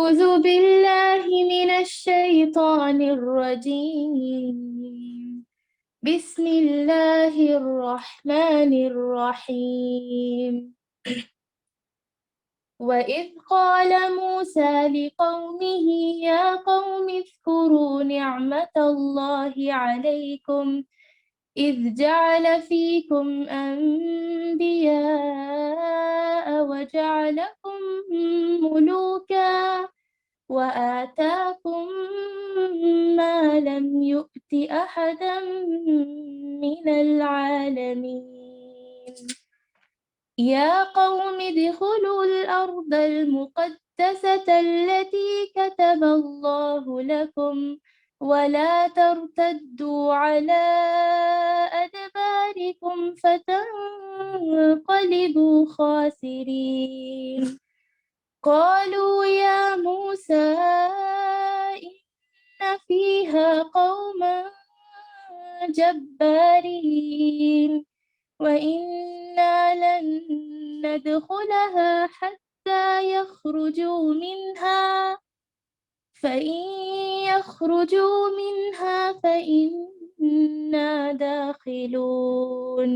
أعوذ بالله من الشيطان الرجيم. بسم الله الرحمن الرحيم. وإذ قال موسى لقومه يا قوم اذكروا نعمة الله عليكم إذ جعل فيكم أنبياء وجعلكم ملوكا وآتاكم ما لم يؤت أحدا من العالمين. يا قوم ادخلوا الأرض المقدسة التي كتب الله لكم ولا ترتدوا على أدباركم فتنقلبوا خاسرين. قالوا يا موسى إن فيها قوما جبارين وإنا لن ندخلها حتى يخرجوا منها فإن يخرجوا منها فإنا داخلون.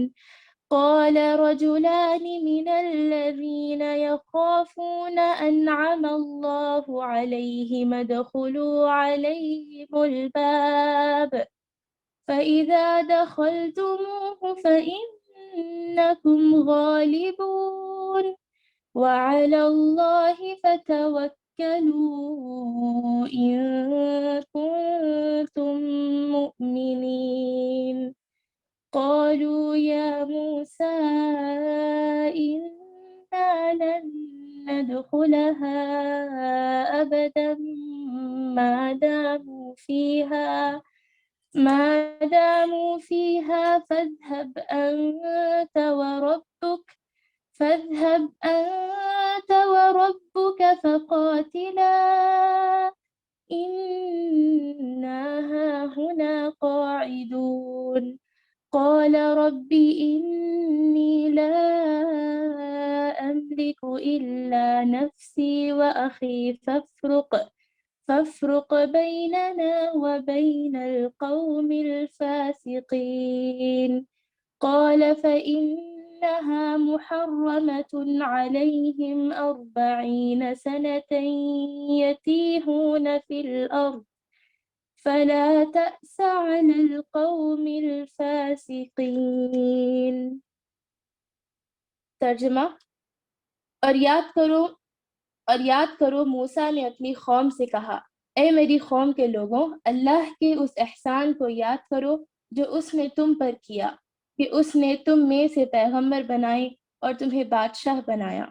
قال رجلان من الذين يخافون أنعم الله عليهم ادخلوا عليهم الباب فإذا دخلتموه فإنكم غالبون وعلى الله فتوكلوا إن كنتم مؤمنين. قالوا يا موسى إنا لن ندخلها أبدا ما داموا فيها فاذهب أنت وربك فقاتلا إنا هاهنا قاعدون. قال رب إني لا أملك إلا نفسي وأخي فافرق بيننا وبين القوم الفاسقين. قال فإنها محرمة عليهم 40 سنة يتيهون في الأرض فلا تأس على القوم الفاسقين. ترجمہ: اور یاد کرو موسیٰ نے اپنی قوم سے کہا، اے میری قوم کے لوگوں، اللہ کے اس احسان کو یاد کرو جو اس نے تم پر کیا کہ اس نے تم میں سے پیغمبر بنائے اور تمہیں بادشاہ بنایا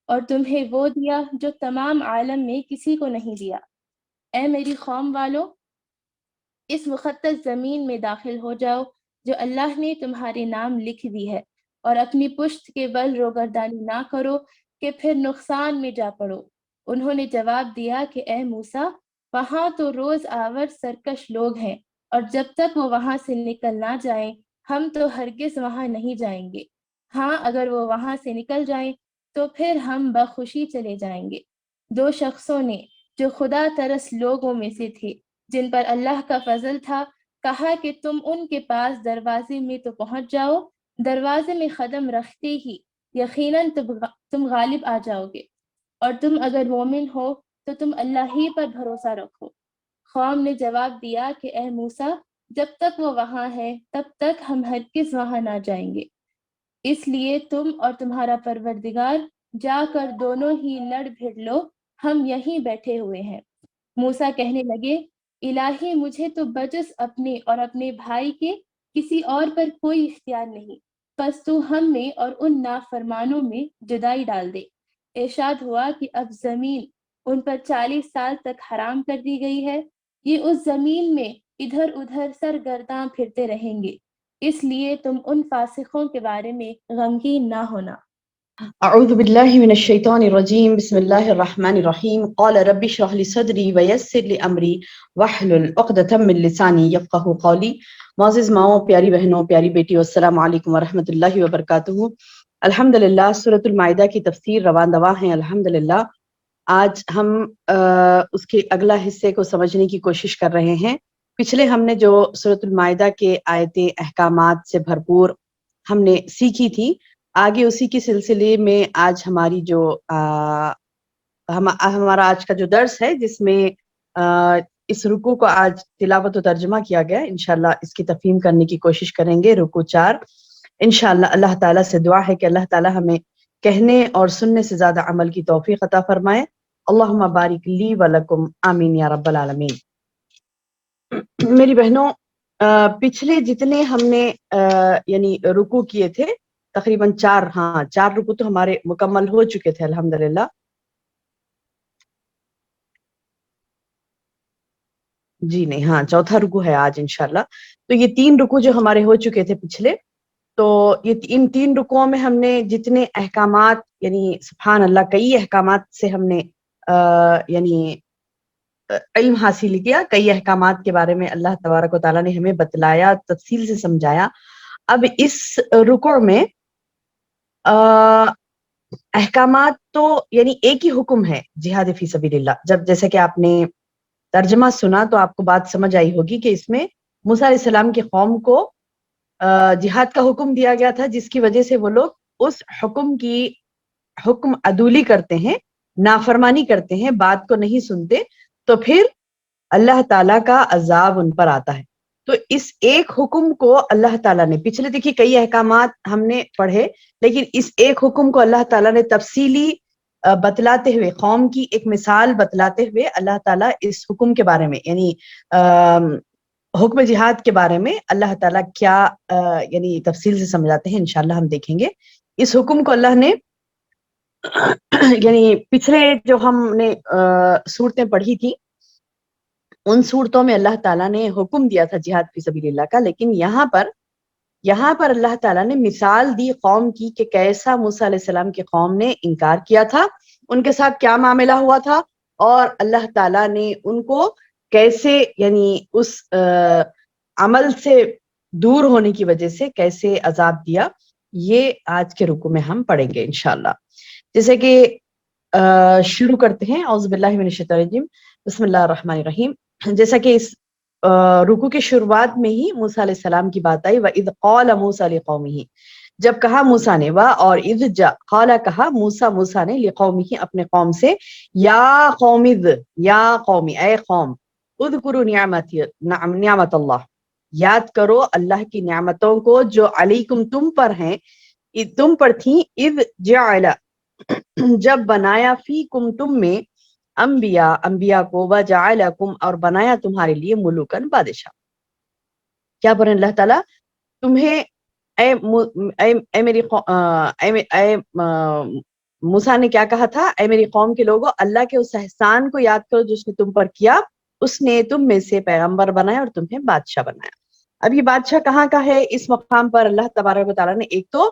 اور تمہیں وہ دیا جو تمام عالم میں کسی کو نہیں دیا۔ اے میری قوم والو، اس مقدس زمین میں داخل ہو جاؤ جو اللہ نے تمہارے نام لکھ دی ہے، اور اپنی پشت کے بل روگردانی نہ کرو کہ پھر نقصان میں جا پڑو۔ انہوں نے جواب دیا کہ اے موسیٰ، وہاں تو روز آور سرکش لوگ ہیں، اور جب تک وہ وہاں سے نکل نہ جائیں ہم تو ہرگز وہاں نہیں جائیں گے۔ ہاں، اگر وہ وہاں سے نکل جائیں تو پھر ہم بخوشی چلے جائیں گے۔ دو شخصوں نے جو خدا ترس لوگوں میں سے تھے، جن پر اللہ کا فضل تھا، کہا کہ تم ان کے پاس دروازے میں تو پہنچ جاؤ، دروازے میں قدم رکھتے ہی یقیناً تم غالب آ جاؤ گے، اور تم اگر مومن ہو تو تم اللہ ہی پر بھروسہ رکھو۔ قوم نے جواب دیا کہ اے موسیٰ، جب تک وہ وہاں ہے تب تک ہم ہرگز وہاں نہ جائیں گے، اس لیے تم اور تمہارا پروردگار جا کر دونوں ہی لڑ بھڑ لو، ہم یہیں بیٹھے ہوئے ہیں۔ موسیٰ کہنے لگے، الہی مجھے تو بجز اپنے اور اپنے بھائی کے کسی اور پر کوئی اختیار نہیں، پس تو ہم میں اور ان نافرمانوں میں جدائی ڈال دے۔ ارشاد ہوا کہ اب زمین ان پر 40 سال تک حرام کر دی گئی ہے، یہ اس زمین میں ادھر ادھر سرگرداں پھرتے رہیں گے، اس لیے تم ان فاسقوں کے بارے میں غمگین نہ ہونا۔ اعوذ باللہ من الشیطان الرجیم بسم اللہ الرحمن الرحیم قال رب اشرح لي صدری ویسر لي امری واحلل عقدۃ من لسانی یفقہوا قولی۔ معزز ماؤں، پیاری بہنوں، پیاری بیٹیوں، السلام علیکم ورحمۃ اللہ وبرکاتہ۔ الحمدللہ سورۃ المائدہ کی تفسیر رواں دواں ہیں الحمدللہ۔ آج ہم اس کے اگلا حصے کو سمجھنے کی کوشش کر رہے ہیں۔ پچھلے ہم نے جو سورۃ المائدہ کے آیتیں احکامات سے بھرپور ہم نے سیکھی تھی، آگے اسی کے سلسلے میں آج ہماری جو ہمارا آج کا جو درس ہے، جس میں اس رکوع کو آج تلاوت و ترجمہ کیا گیا، انشاءاللہ اس کی تفہیم کرنے کی کوشش کریں گے۔ رکوع 4 انشاءاللہ اللہ تعالیٰ سے دعا ہے کہ اللہ تعالیٰ ہمیں کہنے اور سننے سے زیادہ عمل کی توفیق عطا فرمائے۔ اللہم بارک لی ولکم، آمین یا رب العالمین۔ میری بہنوں، پچھلے جتنے ہم نے یعنی رکوع کیے تھے، تقریباً 4 رکوع تو ہمارے مکمل ہو چکے تھے الحمدللہ۔ جی نہیں، ہاں، چوتھا رکوع ہے آج انشاءاللہ۔ تو یہ 3 رکوع جو ہمارے ہو چکے تھے پچھلے، تو یہ ان 3 رکوعوں میں ہم نے جتنے احکامات، یعنی سبحان اللہ، کئی احکامات سے ہم نے یعنی علم حاصل کیا، کئی احکامات کے بارے میں اللہ تبارک و تعالیٰ نے ہمیں بتلایا، تفصیل سے سمجھایا۔ اب اس رکوع میں احکامات تو یعنی ایک ہی حکم ہے، جہاد فی سبیل اللہ۔ جیسے کہ آپ نے ترجمہ سنا تو آپ کو بات سمجھ آئی ہوگی کہ اس میں موسیٰ علیہ السلام کی قوم کو جہاد کا حکم دیا گیا تھا، جس کی وجہ سے وہ لوگ اس حکم عدولی کرتے ہیں، نافرمانی کرتے ہیں، بات کو نہیں سنتے، تو پھر اللہ تعالیٰ کا عذاب ان پر آتا ہے۔ تو اس ایک حکم کو اللہ تعالیٰ نے، پچھلے دیکھیے کئی احکامات ہم نے پڑھے، لیکن اس ایک حکم کو اللہ تعالیٰ نے تفصیلی بتلاتے ہوئے، قوم کی ایک مثال بتلاتے ہوئے اللہ تعالیٰ اس حکم کے بارے میں، یعنی حکم جہاد کے بارے میں اللہ تعالیٰ کیا یعنی تفصیل سے سمجھاتے ہیں، انشاءاللہ ہم دیکھیں گے۔ اس حکم کو اللہ نے یعنی پچھلے جو ہم نے صورتیں پڑھی تھی، ان صورتوں میں اللہ تعالیٰ نے حکم دیا تھا جہاد فی سبیل اللہ کا، لیکن یہاں پر اللہ تعالیٰ نے مثال دی قوم کی کہ کیسا موسیٰ علیہ السلام کی قوم نے انکار کیا تھا، ان کے ساتھ کیا معاملہ ہوا تھا، اور اللہ تعالیٰ نے ان کو کیسے یعنی اس عمل سے دور ہونے کی وجہ سے کیسے عذاب دیا۔ یہ آج کے رکوع میں ہم پڑھیں گے انشاءاللہ۔ جیسے کہ شروع کرتے ہیں، اعوذ باللہ من الشیطان الرجیم، بسم اللہ الرحمن الرحیم۔ جیسا کہ اس رکوع کی شروعات میں ہی موسیٰ علیہ السلام کی بات آئی، وَإِذْ قَالَ مُوسَىٰ لِقَوْمِهِ، جب کہا موسیٰ نے، اور اذ قال کہا موسیٰ نے لقومہ اپنے قوم سے، یا قوم، یا قومی، اے قوم، اذکروا نعمت اللہ، یاد کرو اللہ کی نعمتوں کو جو علیکم تم پر ہیں، تم پر تھیں، اذ جعل جب بنایا فیکم تم میں، انبیاء کو، وجعلکم اور بنایا تمہارے لیے ملوکن بادشاہ۔ کیا بولیں اللہ تعالیٰ؟ تمہیں اے میری موسیٰ نے کیا کہا تھا؟ اے میری قوم کے لوگوں، اللہ کے اس احسان کو یاد کرو جس نے تم پر کیا، اس نے تم میں سے پیغمبر بنایا اور تمہیں بادشاہ بنایا۔ اب یہ بادشاہ کہاں کا ہے؟ اس مقام پر اللہ تبارک و تعالیٰ نے ایک تو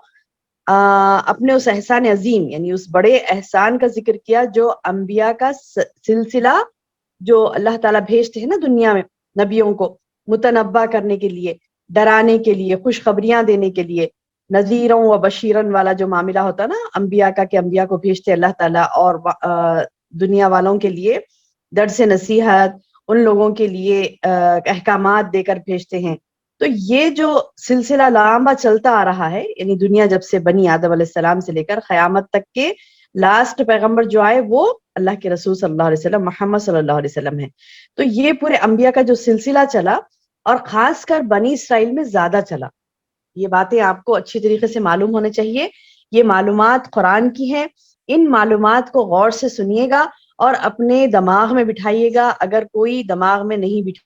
اپنے اس احسان عظیم، یعنی اس بڑے احسان کا ذکر کیا جو انبیاء کا سلسلہ جو اللہ تعالیٰ بھیجتے ہیں نا دنیا میں نبیوں کو، متنبع کرنے کے لیے، ڈرانے کے لیے، خوشخبریاں دینے کے لیے، نذیروں و بشیرن والا جو معاملہ ہوتا نا انبیاء کا، کہ انبیاء کو بھیجتے اللہ تعالیٰ اور دنیا والوں کے لیے درس نصیحت، ان لوگوں کے لیے احکامات دے کر بھیجتے ہیں۔ تو یہ جو سلسلہ لامبا چلتا آ رہا ہے، یعنی دنیا جب سے بنی آدم علیہ السلام سے لے کر قیامت تک کے لاسٹ پیغمبر جو آئے وہ اللہ کے رسول صلی اللہ علیہ وسلم، محمد صلی اللہ علیہ وسلم ہے۔ تو یہ پورے انبیاء کا جو سلسلہ چلا، اور خاص کر بنی اسرائیل میں زیادہ چلا، یہ باتیں آپ کو اچھی طریقے سے معلوم ہونے چاہیے۔ یہ معلومات قرآن کی ہیں، ان معلومات کو غور سے سنیے گا اور اپنے دماغ میں بٹھائیے گا۔ اگر کوئی دماغ میں نہیں بٹھا،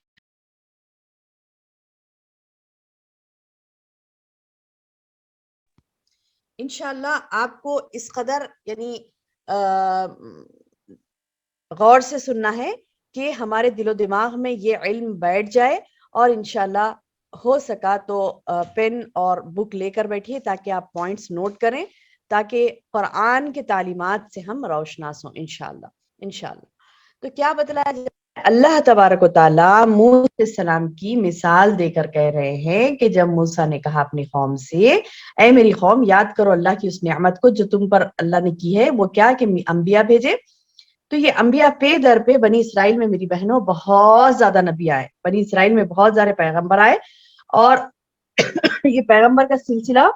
انشاءاللہ آپ کو اس قدر یعنی غور سے سننا ہے کہ ہمارے دل و دماغ میں یہ علم بیٹھ جائے، اور انشاءاللہ ہو سکا تو پین اور بک لے کر بیٹھیے تاکہ آپ پوائنٹس نوٹ کریں، تاکہ قرآن کے تعلیمات سے ہم روشناس ہوں انشاءاللہ۔ تو کیا بتلایا جائے؟ اللہ تبارک و تعالیٰ موسیٰ علیہ السلام کی مثال دے کر کہہ رہے ہیں کہ جب موسیٰ نے کہا اپنی قوم سے، اے میری قوم، یاد کرو اللہ کی اس نعمت کو جو تم پر اللہ نے کی ہے، وہ کیا کہ انبیاء بھیجے، تو یہ انبیاء پہ در پہ بنی اسرائیل میں میری بہنوں بہت زیادہ نبی آئے، بنی اسرائیل میں بہت زیادہ پیغمبر آئے، اور یہ پیغمبر کا سلسلہ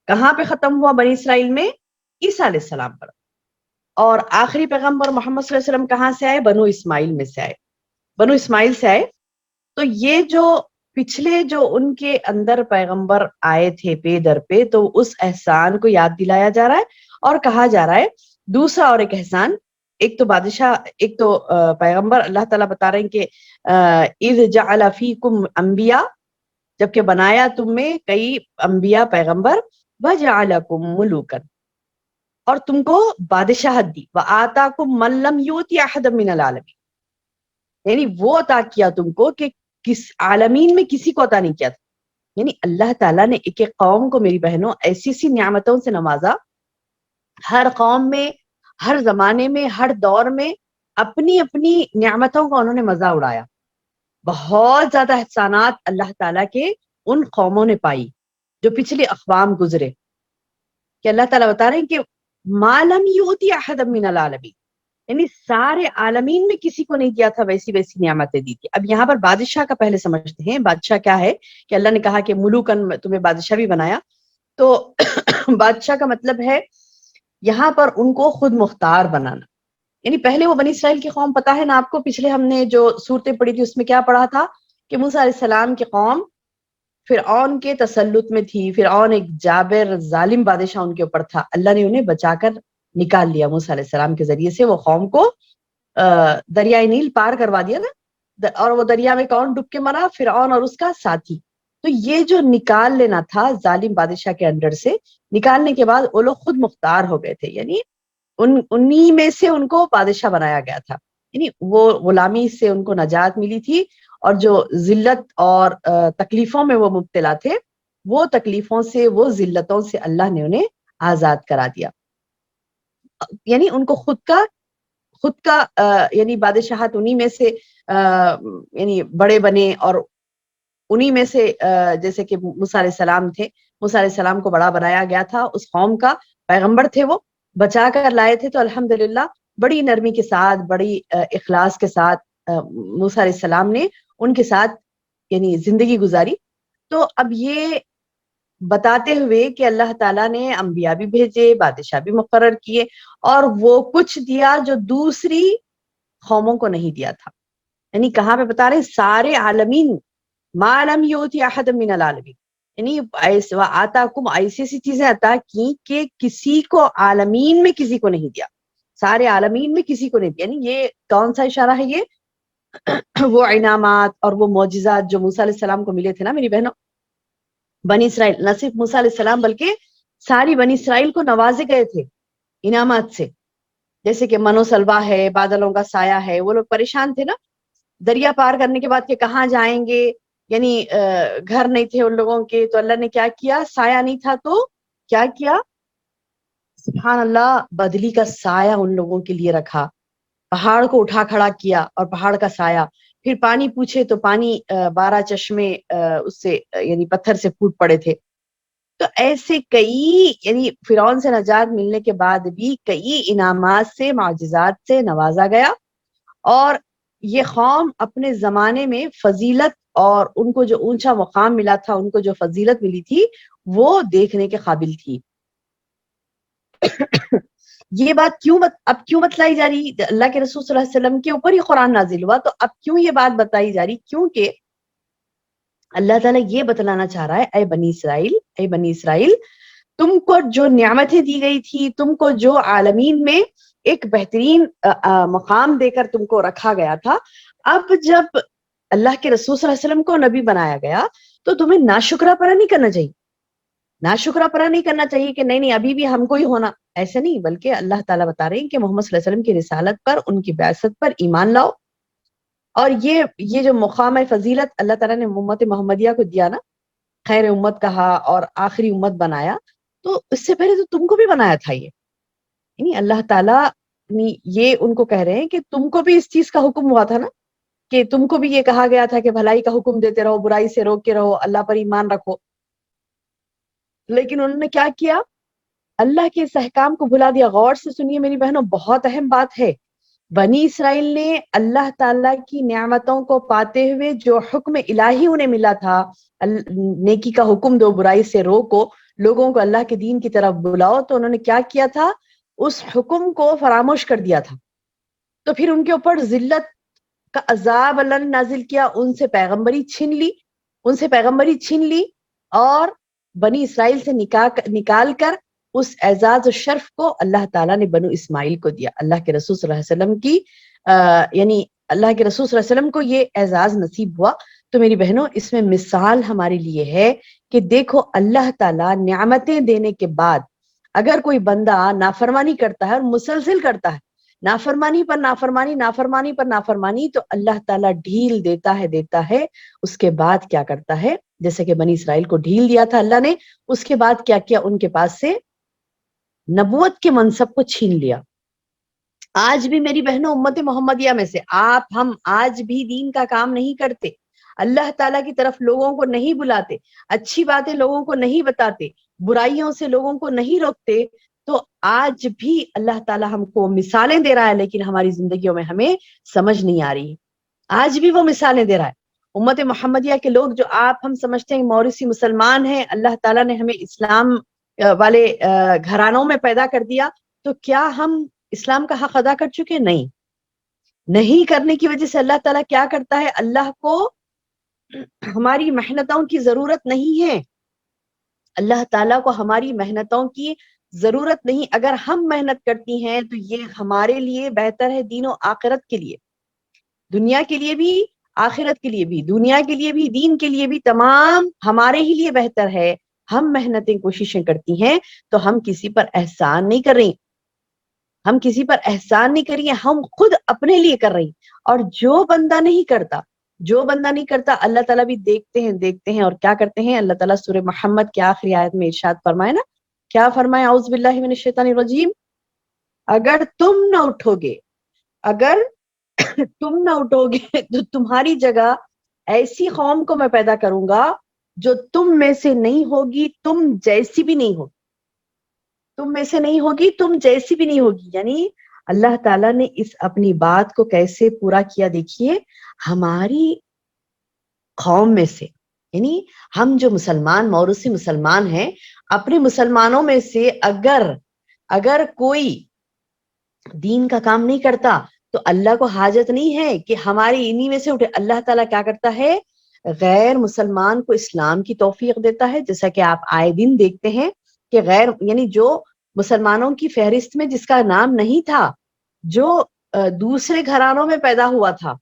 کہاں پہ ختم ہوا؟ بنی اسرائیل میں عیسیٰ علیہ السلام پر. اور آخری پیغمبر محمد صلی اللہ علیہ وسلم کہاں سے آئے؟ بنو اسماعیل میں سے آئے، بنو اسماعیل سے آئے. تو یہ جو پچھلے جو ان کے اندر پیغمبر آئے تھے پے در پہ، تو اس احسان کو یاد دلایا جا رہا ہے اور کہا جا رہا ہے. دوسرا اور ایک احسان، ایک تو بادشاہ، ایک تو پیغمبر، اللہ تعالیٰ بتا رہے ہیں کہ اذ جعل فیکم انبیاء، جبکہ بنایا تم میں کئی انبیاء پیغمبر، وجعلکم ملوکا، اور تم کو بادشاہت دی، وآتاکم من لم یؤت احدا من العالمین، یعنی وہ عطا کیا تم کو کہ کس عالمین میں کسی کو عطا نہیں کیا تھا. یعنی اللہ تعالیٰ نے ایک ایک قوم کو میری بہنوں ایسی سی نعمتوں سے نوازا، ہر قوم میں، ہر زمانے میں، ہر دور میں اپنی اپنی نعمتوں کا انہوں نے مزہ اڑایا. بہت زیادہ احسانات اللہ تعالیٰ کے ان قوموں نے پائی جو پچھلے اقوام گزرے، کہ اللہ تعالیٰ بتا رہے ہیں کہ ما لم یؤتی احدا من العالمین، یعنی سارے عالمین میں کسی کو نہیں دیا تھا ویسی ویسی نعمتیں دی تھی. اب یہاں پر بادشاہ کا پہلے سمجھتے ہیں. بادشاہ کیا ہے؟ کہ اللہ نے کہا کہ ملوکن تمہیں بادشاہ بھی بنایا، تو بادشاہ کا مطلب ہے یہاں پر ان کو خود مختار بنانا. یعنی پہلے وہ بنی اسرائیل کی قوم، پتا ہے نا آپ کو، پچھلے ہم نے جو صورتیں پڑھی تھی اس میں کیا پڑھا تھا کہ موسیٰ علیہ السلام کی قوم فرعون کے تسلط میں تھی. فرعون ایک جابر ظالم بادشاہ ان کے اوپر تھا. اللہ نے انہیں بچا کر نکال لیا موسیٰ علیہ السلام کے ذریعے سے. وہ قوم کو دریائے نیل پار کروا دیا نا، اور وہ دریا میں کون ڈب کے مرا؟ فرعون اور اس کا ساتھی. تو یہ جو نکال لینا تھا ظالم بادشاہ کے انڈر سے، نکالنے کے بعد وہ لوگ خود مختار ہو گئے تھے. یعنی انہی میں سے ان کو بادشاہ بنایا گیا تھا. یعنی وہ غلامی سے ان کو نجات ملی تھی، اور جو ذلت اور تکلیفوں میں وہ مبتلا تھے، وہ تکلیفوں سے، وہ ذلتوں سے اللہ نے انہیں آزاد کرا دیا. یعنی ان کو خود کا یعنی بادشاہت انہی میں سے یعنی بڑے بنے، اور انہی میں سے جیسے کہ موسیٰ علیہ السلام تھے، موسیٰ علیہ السلام کو بڑا بنایا گیا تھا. اس قوم کا پیغمبر تھے، وہ بچا کر لائے تھے. تو الحمدللہ بڑی نرمی کے ساتھ، بڑی اخلاص کے ساتھ موسیٰ علیہ السلام نے ان کے ساتھ یعنی زندگی گزاری. تو اب یہ بتاتے ہوئے کہ اللہ تعالیٰ نے انبیاء بھی بھیجے، بادشاہ بھی مقرر کیے، اور وہ کچھ دیا جو دوسری قوموں کو نہیں دیا تھا. یعنی کہاں پہ بتا رہے ہیں؟ سارے عالمین، ما لم یؤتی احد من العالمین، یعنی آتاکم، ایسی ایسی چیزیں عطا کی کہ کسی کو عالمین میں کسی کو نہیں دیا، سارے عالمین میں کسی کو نہیں دیا. یعنی یہ کون سا اشارہ ہے؟ یہ وہ انعامات اور وہ معجزات جو موسیٰ علیہ السلام کو ملے تھے نا میری بہنوں. بنی اسرائیل، نہ صرف موسیٰ علیہ السلام بلکہ ساری بنی اسرائیل کو نوازے گئے تھے انعامات سے. جیسے کہ من و سلوا ہے، بادلوں کا سایہ ہے. وہ لوگ پریشان تھے نا دریا پار کرنے کے بعد کہ کہاں جائیں گے، یعنی گھر نہیں تھے ان لوگوں کے. تو اللہ نے کیا کیا؟ سایہ نہیں تھا تو کیا کیا؟ سبحان اللہ، بدلی کا سایہ ان لوگوں کے لیے رکھا. پہاڑ کو اٹھا کھڑا کیا اور پہاڑ کا سایہ. پھر پانی پوچھے تو پانی 12 چشمے اس سے یعنی پتھر سے پھوٹ پڑے تھے. تو ایسے کئی، یعنی فرعون سے نجات ملنے کے بعد بھی کئی انعامات سے، معجزات سے نوازا گیا. اور یہ قوم اپنے زمانے میں فضیلت اور ان کو جو اونچا مقام ملا تھا، ان کو جو فضیلت ملی تھی، وہ دیکھنے کے قابل تھی. یہ بات اب کیوں بتلائی جا رہی؟ اللہ کے رسول صلی اللہ علیہ وسلم کے اوپر ہی قرآن نازل ہوا، تو اب کیوں یہ بات بتائی جا رہی؟ کیونکہ اللہ تعالیٰ یہ بتلانا چاہ رہا ہے، اے بنی اسرائیل، تم کو جو نعمتیں دی گئی تھی، تم کو جو عالمین میں ایک بہترین مقام دے کر تم کو رکھا گیا تھا، اب جب اللہ کے رسول صلی اللہ علیہ وسلم کو نبی بنایا گیا تو تمہیں ناشکرا پرا نہیں کرنا چاہیے. ناشکرا پرا نہیں کرنا چاہیے کہ نہیں ابھی بھی ہم کو ہی ہونا، ایسے نہیں. بلکہ اللہ تعالیٰ بتا رہے ہیں کہ محمد صلی اللہ علیہ وسلم کی رسالت پر، ان کی بعثت پر ایمان لاؤ. اور یہ جو مقام فضیلت اللہ تعالیٰ نے امت محمدیہ کو دیا نا، خیر امت کہا اور آخری امت بنایا، تو اس سے پہلے تو تم کو بھی بنایا تھا. یہ یعنی اللہ تعالیٰ یہ ان کو کہہ رہے ہیں کہ تم کو بھی اس چیز کا حکم ہوا تھا نا، کہ تم کو بھی یہ کہا گیا تھا کہ بھلائی کا حکم دیتے رہو، برائی سے روک کے رہو، اللہ پر ایمان رکھو. لیکن انہوں نے کیا کیا؟ اللہ کے اس احکام کو بھلا دیا. غور سے سنیے میری بہنوں، بہت اہم بات ہے. بنی اسرائیل نے اللہ تعالیٰ کی نعمتوں کو پاتے ہوئے جو حکم الہی انہیں ملا تھا، نیکی کا حکم دو، برائی سے روکو، لوگوں کو اللہ کے دین کی طرف بلاؤ، تو انہوں نے کیا کیا تھا؟ اس حکم کو فراموش کر دیا تھا. تو پھر ان کے اوپر ذلت کا عذاب اللہ نے نازل کیا، ان سے پیغمبری چھین لی اور بنی اسرائیل سے نکال کر اس اعزاز و شرف کو اللہ تعالیٰ نے بنو اسماعیل کو دیا. اللہ کے رسول صلی اللہ علیہ وسلم کی یعنی اللہ کے رسول صلی اللہ علیہ وسلم کو یہ اعزاز نصیب ہوا. تو میری بہنوں، اس میں مثال ہمارے لیے ہے کہ دیکھو اللہ تعالیٰ نعمتیں دینے کے بعد اگر کوئی بندہ نافرمانی کرتا ہے اور مسلسل کرتا ہے، نافرمانی پر نافرمانی، تو اللہ تعالیٰ ڈھیل دیتا ہے. اس کے بعد کیا کرتا ہے؟ جیسے کہ بنی اسرائیل کو ڈھیل دیا تھا اللہ نے، اس کے بعد کیا کیا؟ ان کے پاس سے نبوت کے منصب کو چھین لیا. آج بھی میری بہنوں امت محمدیہ میں سے ہم آج بھی دین کا کام نہیں کرتے، اللہ تعالیٰ کی طرف لوگوں کو نہیں بلاتے، اچھی باتیں لوگوں کو نہیں بتاتے، برائیوں سے لوگوں کو نہیں روکتے، تو آج بھی اللہ تعالیٰ ہم کو مثالیں دے رہا ہے، لیکن ہماری زندگیوں میں ہمیں سمجھ نہیں آ رہی. آج بھی وہ مثالیں دے رہا ہے. امت محمدیہ کے لوگ جو ہم سمجھتے ہیں موروثی مسلمان ہیں، اللہ تعالیٰ نے ہمیں اسلام والے گھرانوں میں پیدا کر دیا، تو کیا ہم اسلام کا حق ادا کر چکے؟ نہیں کرنے کی وجہ سے اللہ تعالیٰ کیا کرتا ہے؟ اللہ کو ہماری محنتوں کی ضرورت نہیں ہے، اللہ تعالیٰ کو ہماری محنتوں کی ضرورت نہیں. اگر ہم محنت کرتی ہیں تو یہ ہمارے لیے بہتر ہے، دین و آخرت کے لیے، دنیا کے لیے بھی، آخرت کے لیے بھی، دنیا کے لیے بھی، دین کے لیے بھی، تمام ہمارے ہی لیے بہتر ہے. ہم محنتیں کوششیں کرتی ہیں تو ہم کسی پر احسان نہیں کر رہی، ہم خود اپنے لیے کر رہی. اور جو بندہ نہیں کرتا اللہ تعالیٰ بھی دیکھتے ہیں اور کیا کرتے ہیں؟ اللہ تعالیٰ سورہ محمد کی آخری آیت میں ارشاد فرمائے نا، کیا فرمائے؟ اعوذ باللہ من الشیطان الرجیم، اگر تم نہ اٹھو گے تو تمہاری جگہ ایسی قوم کو میں پیدا کروں گا جو تم میں سے نہیں ہوگی، تم جیسی بھی نہیں ہوگی. یعنی اللہ تعالیٰ نے اس اپنی بات کو کیسے پورا کیا؟ دیکھیے، ہماری قوم میں سے، یعنی ہم جو مسلمان موروثی مسلمان ہیں، اپنے مسلمانوں میں سے اگر کوئی دین کا کام نہیں کرتا تو اللہ کو حاجت نہیں ہے کہ ہماری انہی میں سے اٹھے. اللہ تعالیٰ کیا کرتا ہے؟ غیر مسلمان کو اسلام کی توفیق دیتا ہے، جیسا کہ آپ آئے دن دیکھتے ہیں کہ یعنی جو مسلمانوں کی فہرست میں جس کا نام نہیں تھا، جو دوسرے گھرانوں میں پیدا ہوا تھا،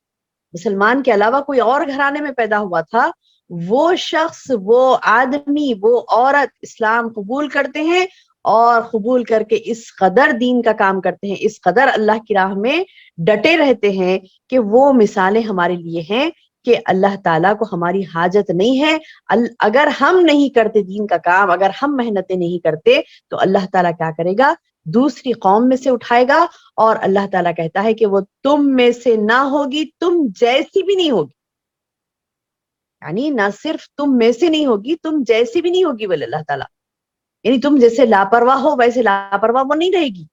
مسلمان کے علاوہ کوئی اور گھرانے میں پیدا ہوا تھا، وہ شخص، وہ آدمی، وہ عورت اسلام قبول کرتے ہیں اور قبول کر کے اس قدر دین کا کام کرتے ہیں، اس قدر اللہ کی راہ میں ڈٹے رہتے ہیں کہ وہ مثالیں ہمارے لیے ہیں کہ اللہ تعالیٰ کو ہماری حاجت نہیں ہے. اگر ہم نہیں کرتے دین کا کام، اگر ہم محنتیں نہیں کرتے تو اللہ تعالیٰ کیا کرے گا؟ دوسری قوم میں سے اٹھائے گا، اور اللہ تعالیٰ کہتا ہے کہ وہ تم میں سے نہ ہوگی، تم جیسی بھی نہیں ہوگی. یعنی نہ صرف تم میں سے نہیں ہوگی، تم جیسی بھی نہیں ہوگی بولے اللہ تعالیٰ. یعنی تم جیسے لاپرواہ ہو ویسے لاپرواہ وہ نہیں رہے گی،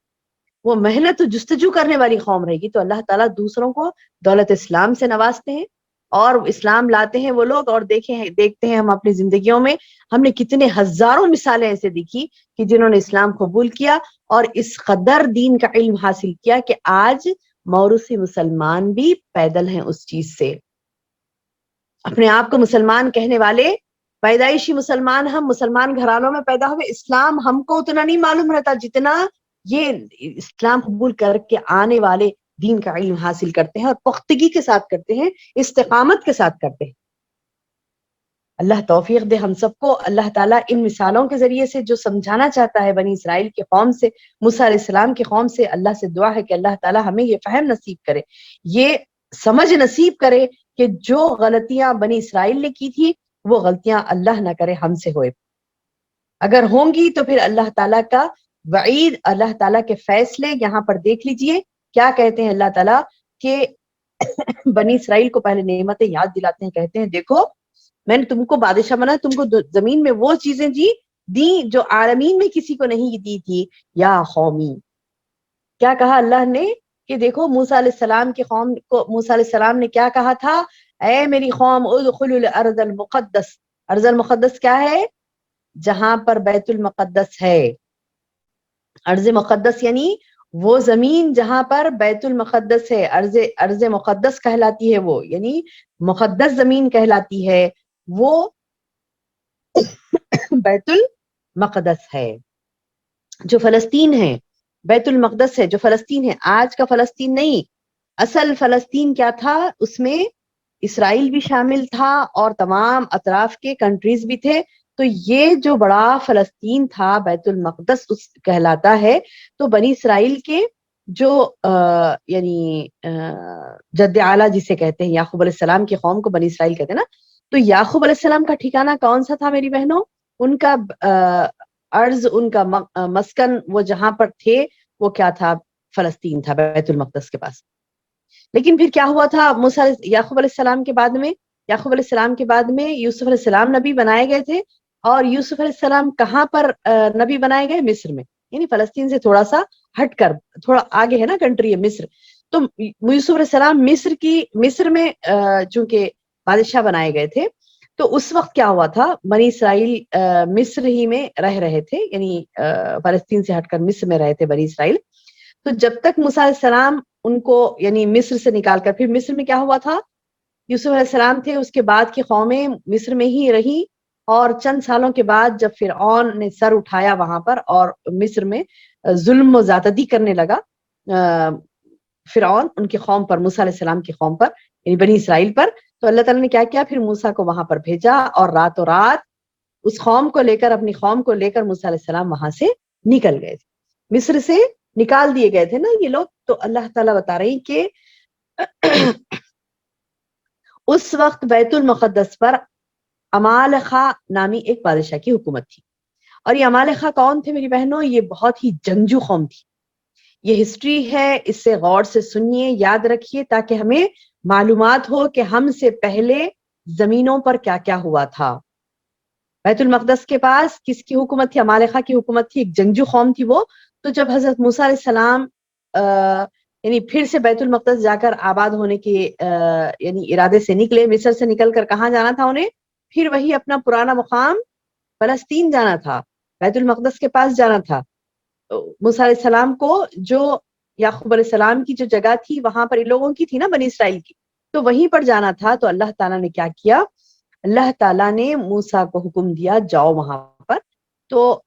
وہ محنت جستجو کرنے والی قوم رہے گی. تو اللہ تعالیٰ دوسروں کو دولت اسلام سے نوازتے ہیں اور اسلام لاتے ہیں وہ لوگ، اور دیکھتے ہیں ہم اپنی زندگیوں میں ہم نے کتنے ہزاروں مثالیں ایسے دیکھی کہ جنہوں نے اسلام قبول کیا اور اس قدر دین کا علم حاصل کیا کہ آج موروثی مسلمان بھی پیدل ہیں اس چیز سے. اپنے آپ کو مسلمان کہنے والے، پیدائشی مسلمان، ہم مسلمان گھرانوں میں پیدا ہوئے، اسلام ہم کو اتنا نہیں معلوم رہتا جتنا یہ اسلام قبول کر کے آنے والے دین کا علم حاصل کرتے ہیں اور پختگی کے ساتھ کرتے ہیں، استقامت کے ساتھ کرتے ہیں. اللہ توفیق دے ہم سب کو. اللہ تعالیٰ ان مثالوں کے ذریعے سے جو سمجھانا چاہتا ہے بنی اسرائیل کی قوم سے، موسیٰ علیہ السلام کی قوم سے، اللہ سے دعا ہے کہ اللہ تعالیٰ ہمیں یہ فہم نصیب کرے، یہ سمجھ نصیب کرے کہ جو غلطیاں بنی اسرائیل نے کی تھی وہ غلطیاں اللہ نہ کرے ہم سے ہوئے. اگر ہوں گی تو پھر اللہ تعالیٰ کا وعید، اللہ تعالیٰ کے فیصلے یہاں پر دیکھ لیجئے. کیا کہتے ہیں اللہ تعالیٰ کہ بنی اسرائیل کو پہلے نعمتیں یاد دلاتے ہیں، کہتے ہیں دیکھو میں نے تم کو بادشاہ بنا، تم کو زمین میں وہ چیزیں دی جو عالمین میں کسی کو نہیں دی تھی. یا قومی، کیا کہا اللہ نے؟ کہ دیکھو موسیٰ علیہ السلام کی قوم کو موسیٰ علیہ السلام نے کیا کہا تھا، اے میری قوم ادخلوا الارض المقدس. ارض المقدس کیا ہے؟ جہاں پر بیت المقدس ہے. ارض مقدس یعنی وہ زمین جہاں پر بیت المقدس ہے. ارض مقدس کہلاتی ہے وہ، یعنی مقدس زمین کہلاتی ہے وہ بیت المقدس ہے جو فلسطین ہے. بیت المقدس ہے جو فلسطین ہے، آج کا فلسطین نہیں. اصل فلسطین کیا تھا؟ اس میں اسرائیل بھی شامل تھا اور تمام اطراف کے کنٹریز بھی تھے. تو یہ جو بڑا فلسطین تھا بیت المقدس اس کہلاتا ہے. تو بنی اسرائیل کے جو یعنی جد اعلیٰ جسے کہتے ہیں، یعقوب علیہ السلام کی قوم کو بنی اسرائیل کہتے ہیں نا. تو یعقوب علیہ السلام کا ٹھکانہ کون سا تھا میری بہنوں؟ ان کا ارض، ان کا مسکن، وہ جہاں پر تھے وہ کیا تھا؟ فلسطین تھا، بیت المقدس کے پاس. لیکن پھر کیا ہوا تھا یعقوب علیہ السلام کے بعد میں یوسف علیہ السلام نبی بنائے گئے تھے. اور یوسف علیہ السلام کہاں پر نبی بنائے گئے؟ مصر میں. یعنی فلسطین سے تھوڑا سا ہٹ کر تھوڑا آگے ہے نا کنٹری ہے مصر. تو یوسف علیہ السلام مصر میں چونکہ بادشاہ بنائے گئے تھے. تو اس وقت کیا ہوا تھا؟ بنی اسرائیل مصر ہی میں رہ رہے تھے، یعنی فلسطین سے ہٹ کر مصر میں رہے تھے بنی اسرائیل. تو جب تک موسیٰ علیہ السلام ان کو یعنی مصر سے نکال کر، پھر مصر میں کیا ہوا تھا؟ یوسف علیہ السلام تھے، اس کے بعد کی قومیں مصر میں ہی رہی. اور چند سالوں کے بعد جب فرعون نے سر اٹھایا وہاں پر اور مصر میں ظلم و زیادتی کرنے لگا فرعون ان کی قوم پر، موسیٰ علیہ السلام کی قوم پر یعنی بنی اسرائیل پر، تو اللہ تعالیٰ نے کیا کیا؟ پھر موسیٰ کو وہاں پر بھیجا اور راتوں رات اس قوم کو لے کر، اپنی قوم کو لے کر موسیٰ علیہ السلام وہاں سے نکل گئے تھے. مصر سے نکال دیے گئے تھے نا یہ لوگ. تو اللہ تعالیٰ بتا رہی کہ اس وقت بیت المقدس پر عمالقہ نامی ایک بادشاہ کی حکومت تھی. اور یہ عمالقہ کون تھے میری بہنوں؟ یہ بہت ہی جنگجو قوم تھی. یہ ہسٹری ہے، اس سے غور سے سنیے، یاد رکھیے تاکہ ہمیں معلومات ہو کہ ہم سے پہلے زمینوں پر کیا کیا ہوا تھا. بیت المقدس کے پاس کس کی حکومت تھی؟ عمالقہ کی حکومت تھی، ایک جنگجو قوم تھی وہ. تو جب حضرت موسیٰ علیہ السلام یعنی پھر سے بیت المقدس جا کر آباد ہونے کے یعنی ارادے سے نکلے، مصر سے نکل کر کہاں جانا تھا انہیں؟ پھر وہی اپنا پرانا مقام فلسطین جانا تھا، بیت المقدس کے پاس جانا تھا. موسیٰ علیہ السلام کو جو یعقوب علیہ السلام کی جو جگہ تھی وہاں پر ان لوگوں کی تھی نا، بنی اسرائیل کی، تو وہیں پر جانا تھا. تو اللہ تعالیٰ نے کیا کیا؟ اللہ تعالیٰ نے موسیٰ کو حکم دیا جاؤ وہاں پر. تو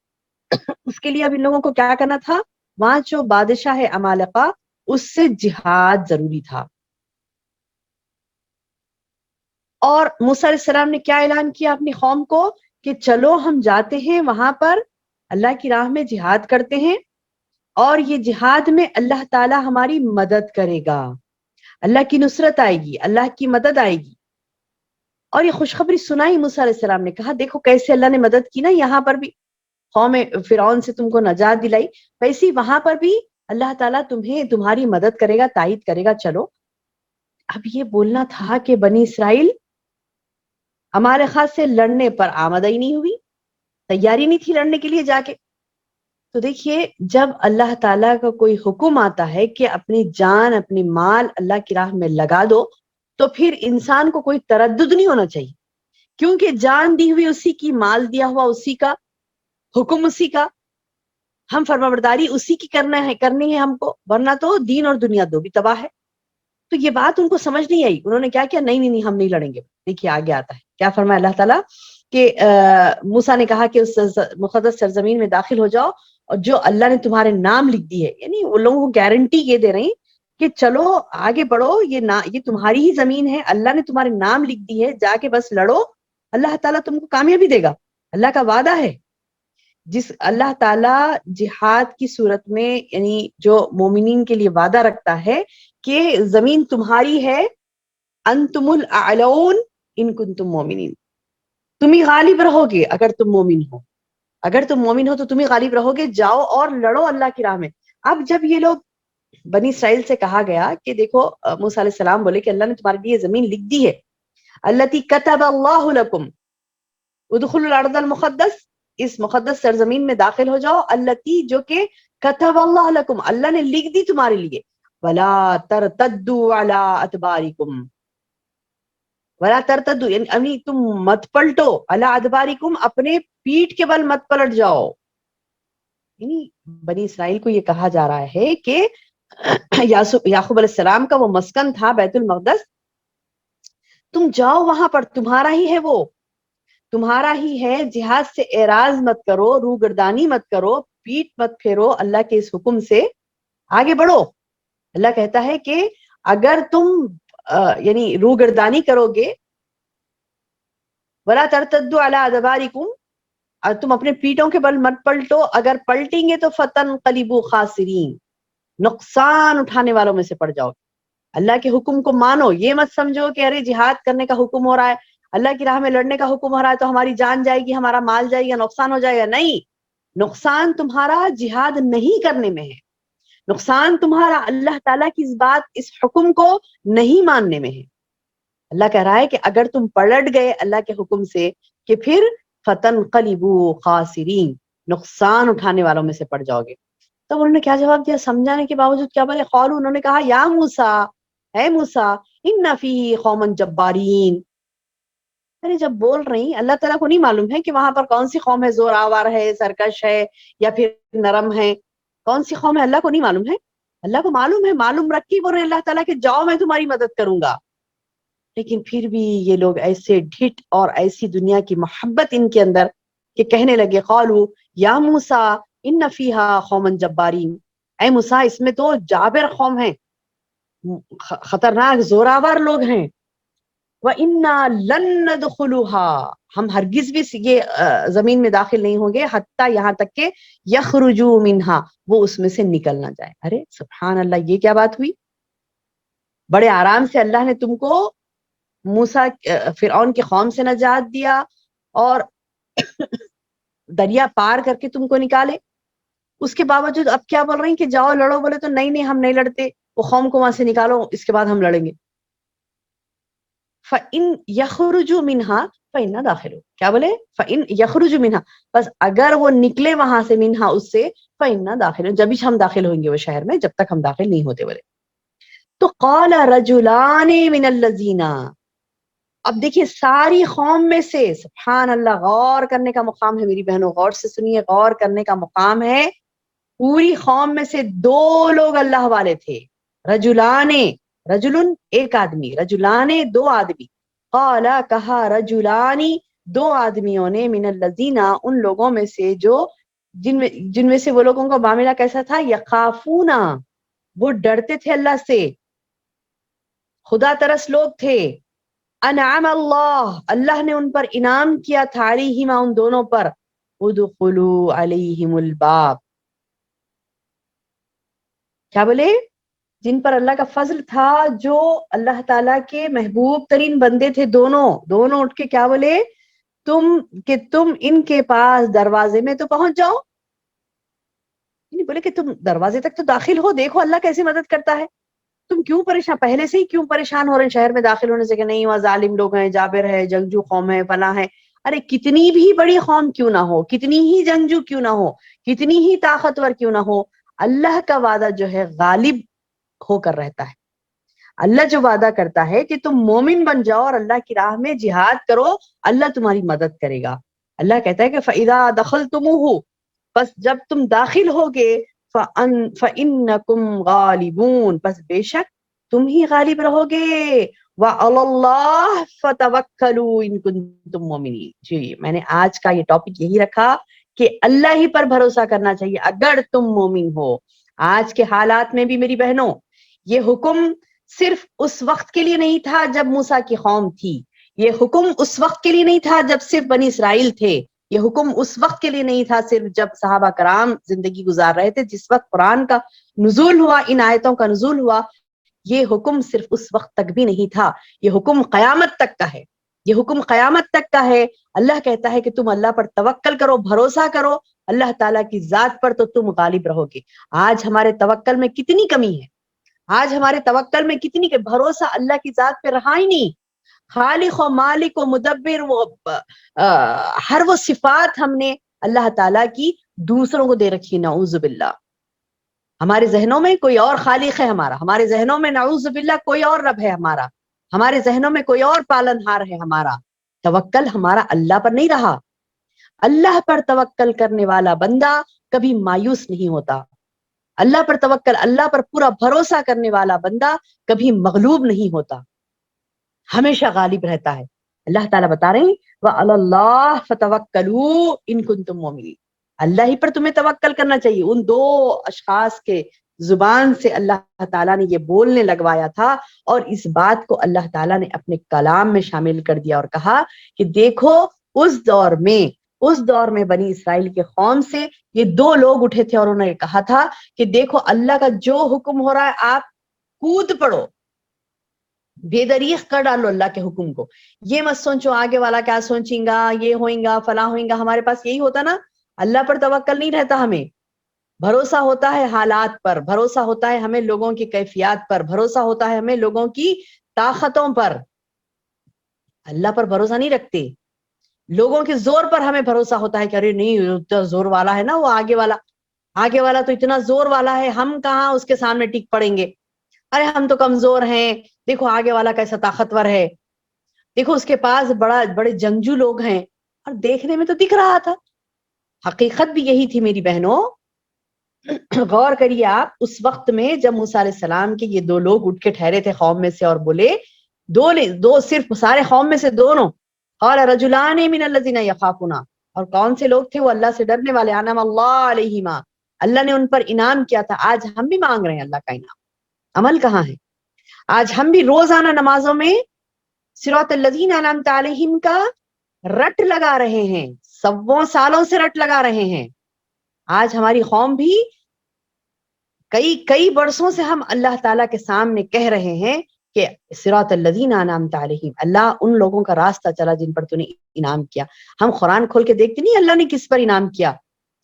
اس کے لیے اب ان لوگوں کو کیا کرنا تھا؟ وہاں جو بادشاہ ہے عمالقہ اس سے جہاد ضروری تھا. اور موسیٰ علیہ السلام نے کیا اعلان کیا اپنی قوم کو کہ چلو ہم جاتے ہیں وہاں پر اللہ کی راہ میں جہاد کرتے ہیں، اور یہ جہاد میں اللہ تعالیٰ ہماری مدد کرے گا، اللہ کی نصرت آئے گی، اللہ کی مدد آئے گی. اور یہ خوشخبری سنائی موسیٰ علیہ السلام نے، کہا دیکھو کیسے اللہ نے مدد کی نا، یہاں پر بھی قوم فرعون سے تم کو نجات دلائی، ویسے وہاں پر بھی اللہ تعالیٰ تمہاری مدد کرے گا، تائید کرے گا. چلو اب یہ بولنا تھا کہ بنی اسرائیل عمالقہ سے لڑنے پر آمادہ ہی نہیں ہوئی، تیاری نہیں تھی لڑنے کے لیے جا کے. تو دیکھیے جب اللہ تعالیٰ کا کوئی حکم آتا ہے کہ اپنی جان اپنی مال اللہ کی راہ میں لگا دو، تو پھر انسان کو کوئی تردد نہیں ہونا چاہیے، کیونکہ جان دی ہوئی اسی کی، مال دیا ہوا اسی کا، حکم اسی کا، ہم فرمانبرداری اسی کی کرنی ہے ہم کو، ورنہ تو دین اور دنیا دو بھی تباہ ہے. تو یہ بات ان کو سمجھ نہیں آئی. انہوں نے کیا کیا؟ نہیں ہم نہیں لڑیں گے. دیکھیے آگے آتا ہے کیا فرمایا اللہ تعالیٰ کہ موسیٰ نے کہا کہ اس مقدس سرزمین میں داخل ہو جاؤ، اور جو اللہ نے تمہارے نام لکھ دی ہے، یعنی وہ لوگوں کو گارنٹی یہ دے رہی کہ چلو آگے بڑھو، یہ تمہاری ہی زمین ہے، اللہ نے تمہارے نام لکھ دی ہے، جا کے بس لڑو، اللہ تعالیٰ تم کو کامیابی دے گا، اللہ کا وعدہ ہے. جس اللہ تعالیٰ جہاد کی صورت میں یعنی جو مومنین کے لیے وعدہ رکھتا ہے کہ زمین تمہاری ہے، انتم الاعلون ان کنتم مومنین، تم ہی غالب رہو گے اگر تم مومن ہو، اگر تم مومن ہو تو تم ہی غالب رہو گے، جاؤ اور لڑو اللہ کی راہ میں. اب جب یہ لوگ بنی اسرائیل سے کہا گیا کہ دیکھو موسیٰ علیہ السلام بولے کہ اللہ نے تمہارے لیے زمین لکھ دی ہے، التی کتب اللہ لکم ادخلوا الارض المقدس، اس مقدس سرزمین میں داخل ہو جاؤ، التی جو کہ کتب اللہ لکم، اللہ نے لکھ دی تمہارے لیے، ولا ترتدوا علی ادبارکم، ولا ترتدوا یعنی تم مت پلٹو، علی ادبارکم اپنے پیٹھ کے بل مت پلٹ جاؤ. یعنی بنی اسرائیل کو یہ کہا جا رہا ہے کہ یعقوب علیہ السلام کا وہ مسکن تھا بیت المقدس، تم جاؤ وہاں پر، تمہارا ہی ہے وہ، تمہارا ہی ہے، جہاد سے اعراض مت کرو، روگردانی مت کرو، پیٹ مت پھیرو، اللہ کے اس حکم سے آگے بڑھو. اللہ کہتا ہے کہ اگر تم یعنی روگردانی کرو گے، ولا ترتدوا علی ادبارکم، اور تم اپنے پیٹوں کے بل مت پلٹو، اگر پلٹیں گے تو فتنقلبوا خاسرین، نقصان اٹھانے والوں میں سے پڑ جاؤ. اللہ کے حکم کو مانو، یہ مت سمجھو کہ ارے جہاد کرنے کا حکم ہو رہا ہے، اللہ کی راہ میں لڑنے کا حکم ہو رہا ہے تو ہماری جان جائے گی، ہمارا مال جائے گا، نقصان ہو جائے گا. نہیں، نقصان تمہارا جہاد نہیں کرنے میں ہے، نقصان تمہارا اللہ تعالیٰ کی اس بات، اس حکم کو نہیں ماننے میں ہے. اللہ کہہ رہا ہے کہ اگر تم پلٹ گئے اللہ کے حکم سے کہ پھر فتنقلبوا خاسرین، نقصان اٹھانے والوں میں سے پڑ جاؤ گے. تب انہوں نے کیا جواب دیا؟ سمجھانے کے باوجود کیا بولے؟ قالوا، انہوں نے کہا یا موسیٰ، اے موسیٰ، ان فیہ قوما جبارین. ارے جب بول رہی اللہ تعالیٰ کو نہیں معلوم ہے کہ وہاں پر کون سی قوم ہے، زور آور ہے، سرکش ہے، یا پھر نرم ہے؟ کون سی قوم ہے اللہ کو نہیں معلوم ہے؟ اللہ کو معلوم ہے. معلوم رکھی بول رہے اللہ تعالیٰ کہ جاؤ میں تمہاری مدد کروں گا. لیکن پھر بھی یہ لوگ ایسے ڈھٹ اور ایسی دنیا کی محبت ان کے اندر کہ کہنے لگے قالوا یا موسیٰ ان فیہا قوما جبارین، اے موسیٰ اس میں تو جابر قوم ہیں، خطرناک زوراور لوگ ہیں. وَإِنَّا لَن نَدْخُلُهَا، ہم ہرگز بھی یہ زمین میں داخل نہیں ہوں گے، حتیٰ یہاں تک کہ یخرجوا منها، وہ اس میں سے نکل نہ جائے. ارے سبحان اللہ، یہ کیا بات ہوئی؟ بڑے آرام سے اللہ نے تم کو موسیٰ فرعون کی قوم سے نجات دیا اور دریا پار کر کے تم کو نکالے، اس کے باوجود اب کیا بول رہی ہیں کہ جاؤ لڑو؟ بولے تو نہیں ہم نہیں لڑتے، وہ قوم کو وہاں سے نکالو، اس کے بعد ہم لڑیں گے. فَإِن يَخْرُجُوا مِنْهَا فَإِنَّا دَاخِلُونَ، کیا بولے؟ فَإِن يَخْرُجُوا مِنْهَا، بس اگر وہ نکلے وہاں سے، منہا اس سے، فَإِنَّا دَاخِلُونَ، جب ہی ہم داخل ہوئیں گے وہ شہر میں، جب تک ہم داخل نہیں ہوتے بولے. تو قَالَ رَجُلَانِ مِنَ الَّذِينَ، اب دیکھیے ساری قوم میں سے، سبحان اللہ، غور کرنے کا مقام ہے میری بہنوں، غور سے سنیے، غور کرنے کا مقام ہے. پوری قوم میں سے دو لوگ اللہ والے تھے، رجلانے، رجلن ایک آدمی، رجلانے دو آدمی، قال کہا رجلانی دو آدمیوں نے، من الذین ان لوگوں میں سے جو جن میں سے وہ لوگوں کا معاملہ کیسا تھا؟ یخافون، وہ ڈرتے تھے اللہ سے، خدا ترس لوگ تھے. انعم اللہ نے ان پر انعام کیا تھا، علیہما ان دونوں پر، ادخلوا علیہم الباب، کیا بولے؟ جن پر اللہ کا فضل تھا، جو اللہ تعالیٰ کے محبوب ترین بندے تھے، دونوں اٹھ کے کیا بولے؟ تم ان کے پاس دروازے میں تو پہنچ جاؤ. بولے کہ تم دروازے تک تو داخل ہو، دیکھو اللہ کیسے مدد کرتا ہے، تم کیوں پریشان، پہلے سے ہی کیوں پریشان ہو رہے ہیں شہر میں داخل ہونے سے کہ نہیں وہاں ظالم لوگ ہیں، جابر ہے، جنگجو قوم ہے، فلاں ہے. ارے کتنی بھی بڑی قوم کیوں نہ ہو، کتنی ہی جنگجو کیوں نہ ہو، کتنی ہی طاقتور کیوں نہ ہو، اللہ کا وعدہ جو ہے غالب ہو کر رہتا ہے. اللہ جو وعدہ کرتا ہے کہ تم مومن بن جاؤ اور اللہ کی راہ میں جہاد کرو، اللہ تمہاری مدد کرے گا. اللہ کہتا ہے کہ فَإِذَا دَخَلْتُمُوهُ، بس جب تم داخل ہوگے، فَإِنَّكُمْ غَالِبُونَ، بس بے شک تم ہی غالب رہو گے. وَعَلَى اللَّهِ فَتَوَكَّلُوا إِن كُنتُم مُؤْمِنِينَ. جی میں نے آج کا یہ ٹاپک یہی رکھا کہ اللہ ہی پر بھروسہ کرنا چاہیے اگر تم مومن ہو. آج کے حالات میں بھی میری بہنوں، یہ حکم صرف اس وقت کے لیے نہیں تھا جب موسیٰ کی قوم تھی، یہ حکم اس وقت کے لیے نہیں تھا جب صرف بنی اسرائیل تھے، یہ حکم اس وقت کے لیے نہیں تھا صرف جب صحابہ کرام زندگی گزار رہے تھے، جس وقت قرآن کا نزول ہوا، ان آیتوں کا نزول ہوا. یہ حکم صرف اس وقت تک بھی نہیں تھا، یہ حکم قیامت تک کا ہے، یہ حکم قیامت تک کا ہے. اللہ کہتا ہے کہ تم اللہ پر توکل کرو، بھروسہ کرو اللہ تعالیٰ کی ذات پر، تو تم غالب رہو گے. آج ہمارے توکل میں کتنی کمی ہے، آج ہمارے توکل میں کتنی کہ بھروسہ اللہ کی ذات پہ رہا ہی نہیں. خالق و مالک و مدبر، وہ ہر وہ صفات ہم نے اللہ تعالیٰ کی دوسروں کو دے رکھی، نعوذ باللہ. ہمارے ذہنوں میں کوئی اور خالق ہے ہمارا، ہمارے ذہنوں میں نعوذ باللہ کوئی اور رب ہے ہمارا، ہمارے ذہنوں میں کوئی اور پالن ہار ہے ہمارا۔ توکل ہمارا اللہ پر نہیں رہا۔ اللہ پر توکل کرنے والا بندہ کبھی مایوس نہیں ہوتا، اللہ پر توکل، اللہ پر پورا بھروسہ کرنے والا بندہ کبھی مغلوب نہیں ہوتا، ہمیشہ غالب رہتا ہے۔ اللہ تعالیٰ بتا رہے ہیں وَعَلَى اللَّهِ فَتَوَكَّلُوا إِن كُنتُم مُؤْمِنِينَ، اللہ ہی پر تمہیں توکل کرنا چاہیے۔ ان دو اشخاص کے زبان سے اللہ تعالیٰ نے یہ بولنے لگوایا تھا، اور اس بات کو اللہ تعالیٰ نے اپنے کلام میں شامل کر دیا اور کہا کہ دیکھو اس دور میں بنی اسرائیل کے قوم سے یہ دو لوگ اٹھے تھے اور انہوں نے کہا تھا کہ دیکھو اللہ کا جو حکم ہو رہا ہے آپ کود پڑو، بے دریغ کر ڈالو اللہ کے حکم کو۔ یہ مت سوچو آگے والا کیا سوچیں گا، یہ ہوئیں گا فلاں ہوئیں گا۔ ہمارے پاس یہی ہوتا نا، اللہ پر توکل نہیں رہتا، ہمیں بھروسہ ہوتا ہے حالات پر، بھروسہ ہوتا ہے ہمیں لوگوں کی کیفیات پر، بھروسہ ہوتا ہے ہمیں لوگوں کی طاقتوں پر، اللہ پر بھروسہ نہیں رکھتے۔ لوگوں کے زور پر ہمیں بھروسہ ہوتا ہے کہ ارے نہیں اتنا زور والا ہے نا وہ آگے والا تو اتنا زور والا ہے، ہم کہاں اس کے سامنے ٹک پڑیں گے، ارے ہم تو کمزور ہیں، دیکھو آگے والا کیسا طاقتور ہے، دیکھو اس کے پاس بڑے جنگجو لوگ ہیں۔ اور دیکھنے میں تو دکھ رہا تھا، حقیقت بھی یہی تھی میری بہنوں۔ غور کریے آپ، اس وقت میں جب موسیٰ علیہ السلام کے یہ دو لوگ اٹھ کے ٹھہرے تھے قوم میں سے اور بولے، دو صرف سارے قوم میں سے دونوں، قال رجلان من الذین یخافون، اور کون سے لوگ تھے؟ وہ اللہ سے ڈرنے والے، انعم اللہ علیہما، اللہ نے ان پر انعام کیا تھا۔ آج ہم بھی مانگ رہے ہیں اللہ کا انعام، عمل کہاں ہے؟ آج ہم بھی روزانہ نمازوں میں صراط الذین انعمت علیہم کا رٹ لگا رہے ہیں، سووں سالوں سے رٹ لگا رہے ہیں۔ آج ہماری قوم بھی کئی برسوں سے ہم اللہ تعالیٰ کے سامنے کہہ رہے ہیں کہ صراط الذین انعمت علیہم، اللہ ان لوگوں کا راستہ چلا جن پر تو نے انعام کیا۔ ہم قرآن کھول کے دیکھتے نہیں اللہ نے کس پر انعام کیا؟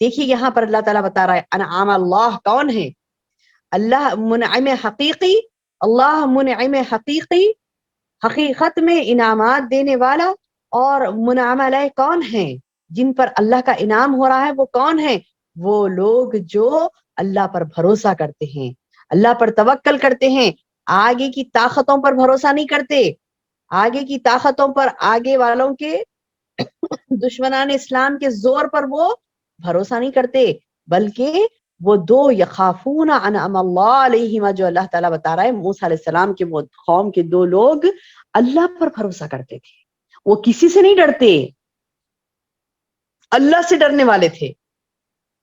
دیکھیے یہاں پر اللہ تعالیٰ بتا رہا ہے انعام اللہ کون ہے؟ اللہ منعم حقیقی، اللہ منعم حقیقی، حقیقت میں انعامات دینے والا۔ اور منعم علیہ کون ہیں؟ جن پر اللہ کا انعام ہو رہا ہے وہ کون ہیں؟ وہ لوگ جو اللہ پر بھروسہ کرتے ہیں، اللہ پر توکل کرتے ہیں، آگے کی طاقتوں پر بھروسہ نہیں کرتے، آگے کی طاقتوں پر، آگے والوں کے دشمنان اسلام کے زور پر وہ بھروسہ نہیں کرتے، بلکہ وہ دو یخافون انعم اللہ علیہما جو اللہ تعالیٰ بتا رہا ہے، موسیٰ علیہ السلام کے وہ قوم کے دو لوگ اللہ پر بھروسہ کرتے تھے، وہ کسی سے نہیں ڈرتے، اللہ سے ڈرنے والے تھے،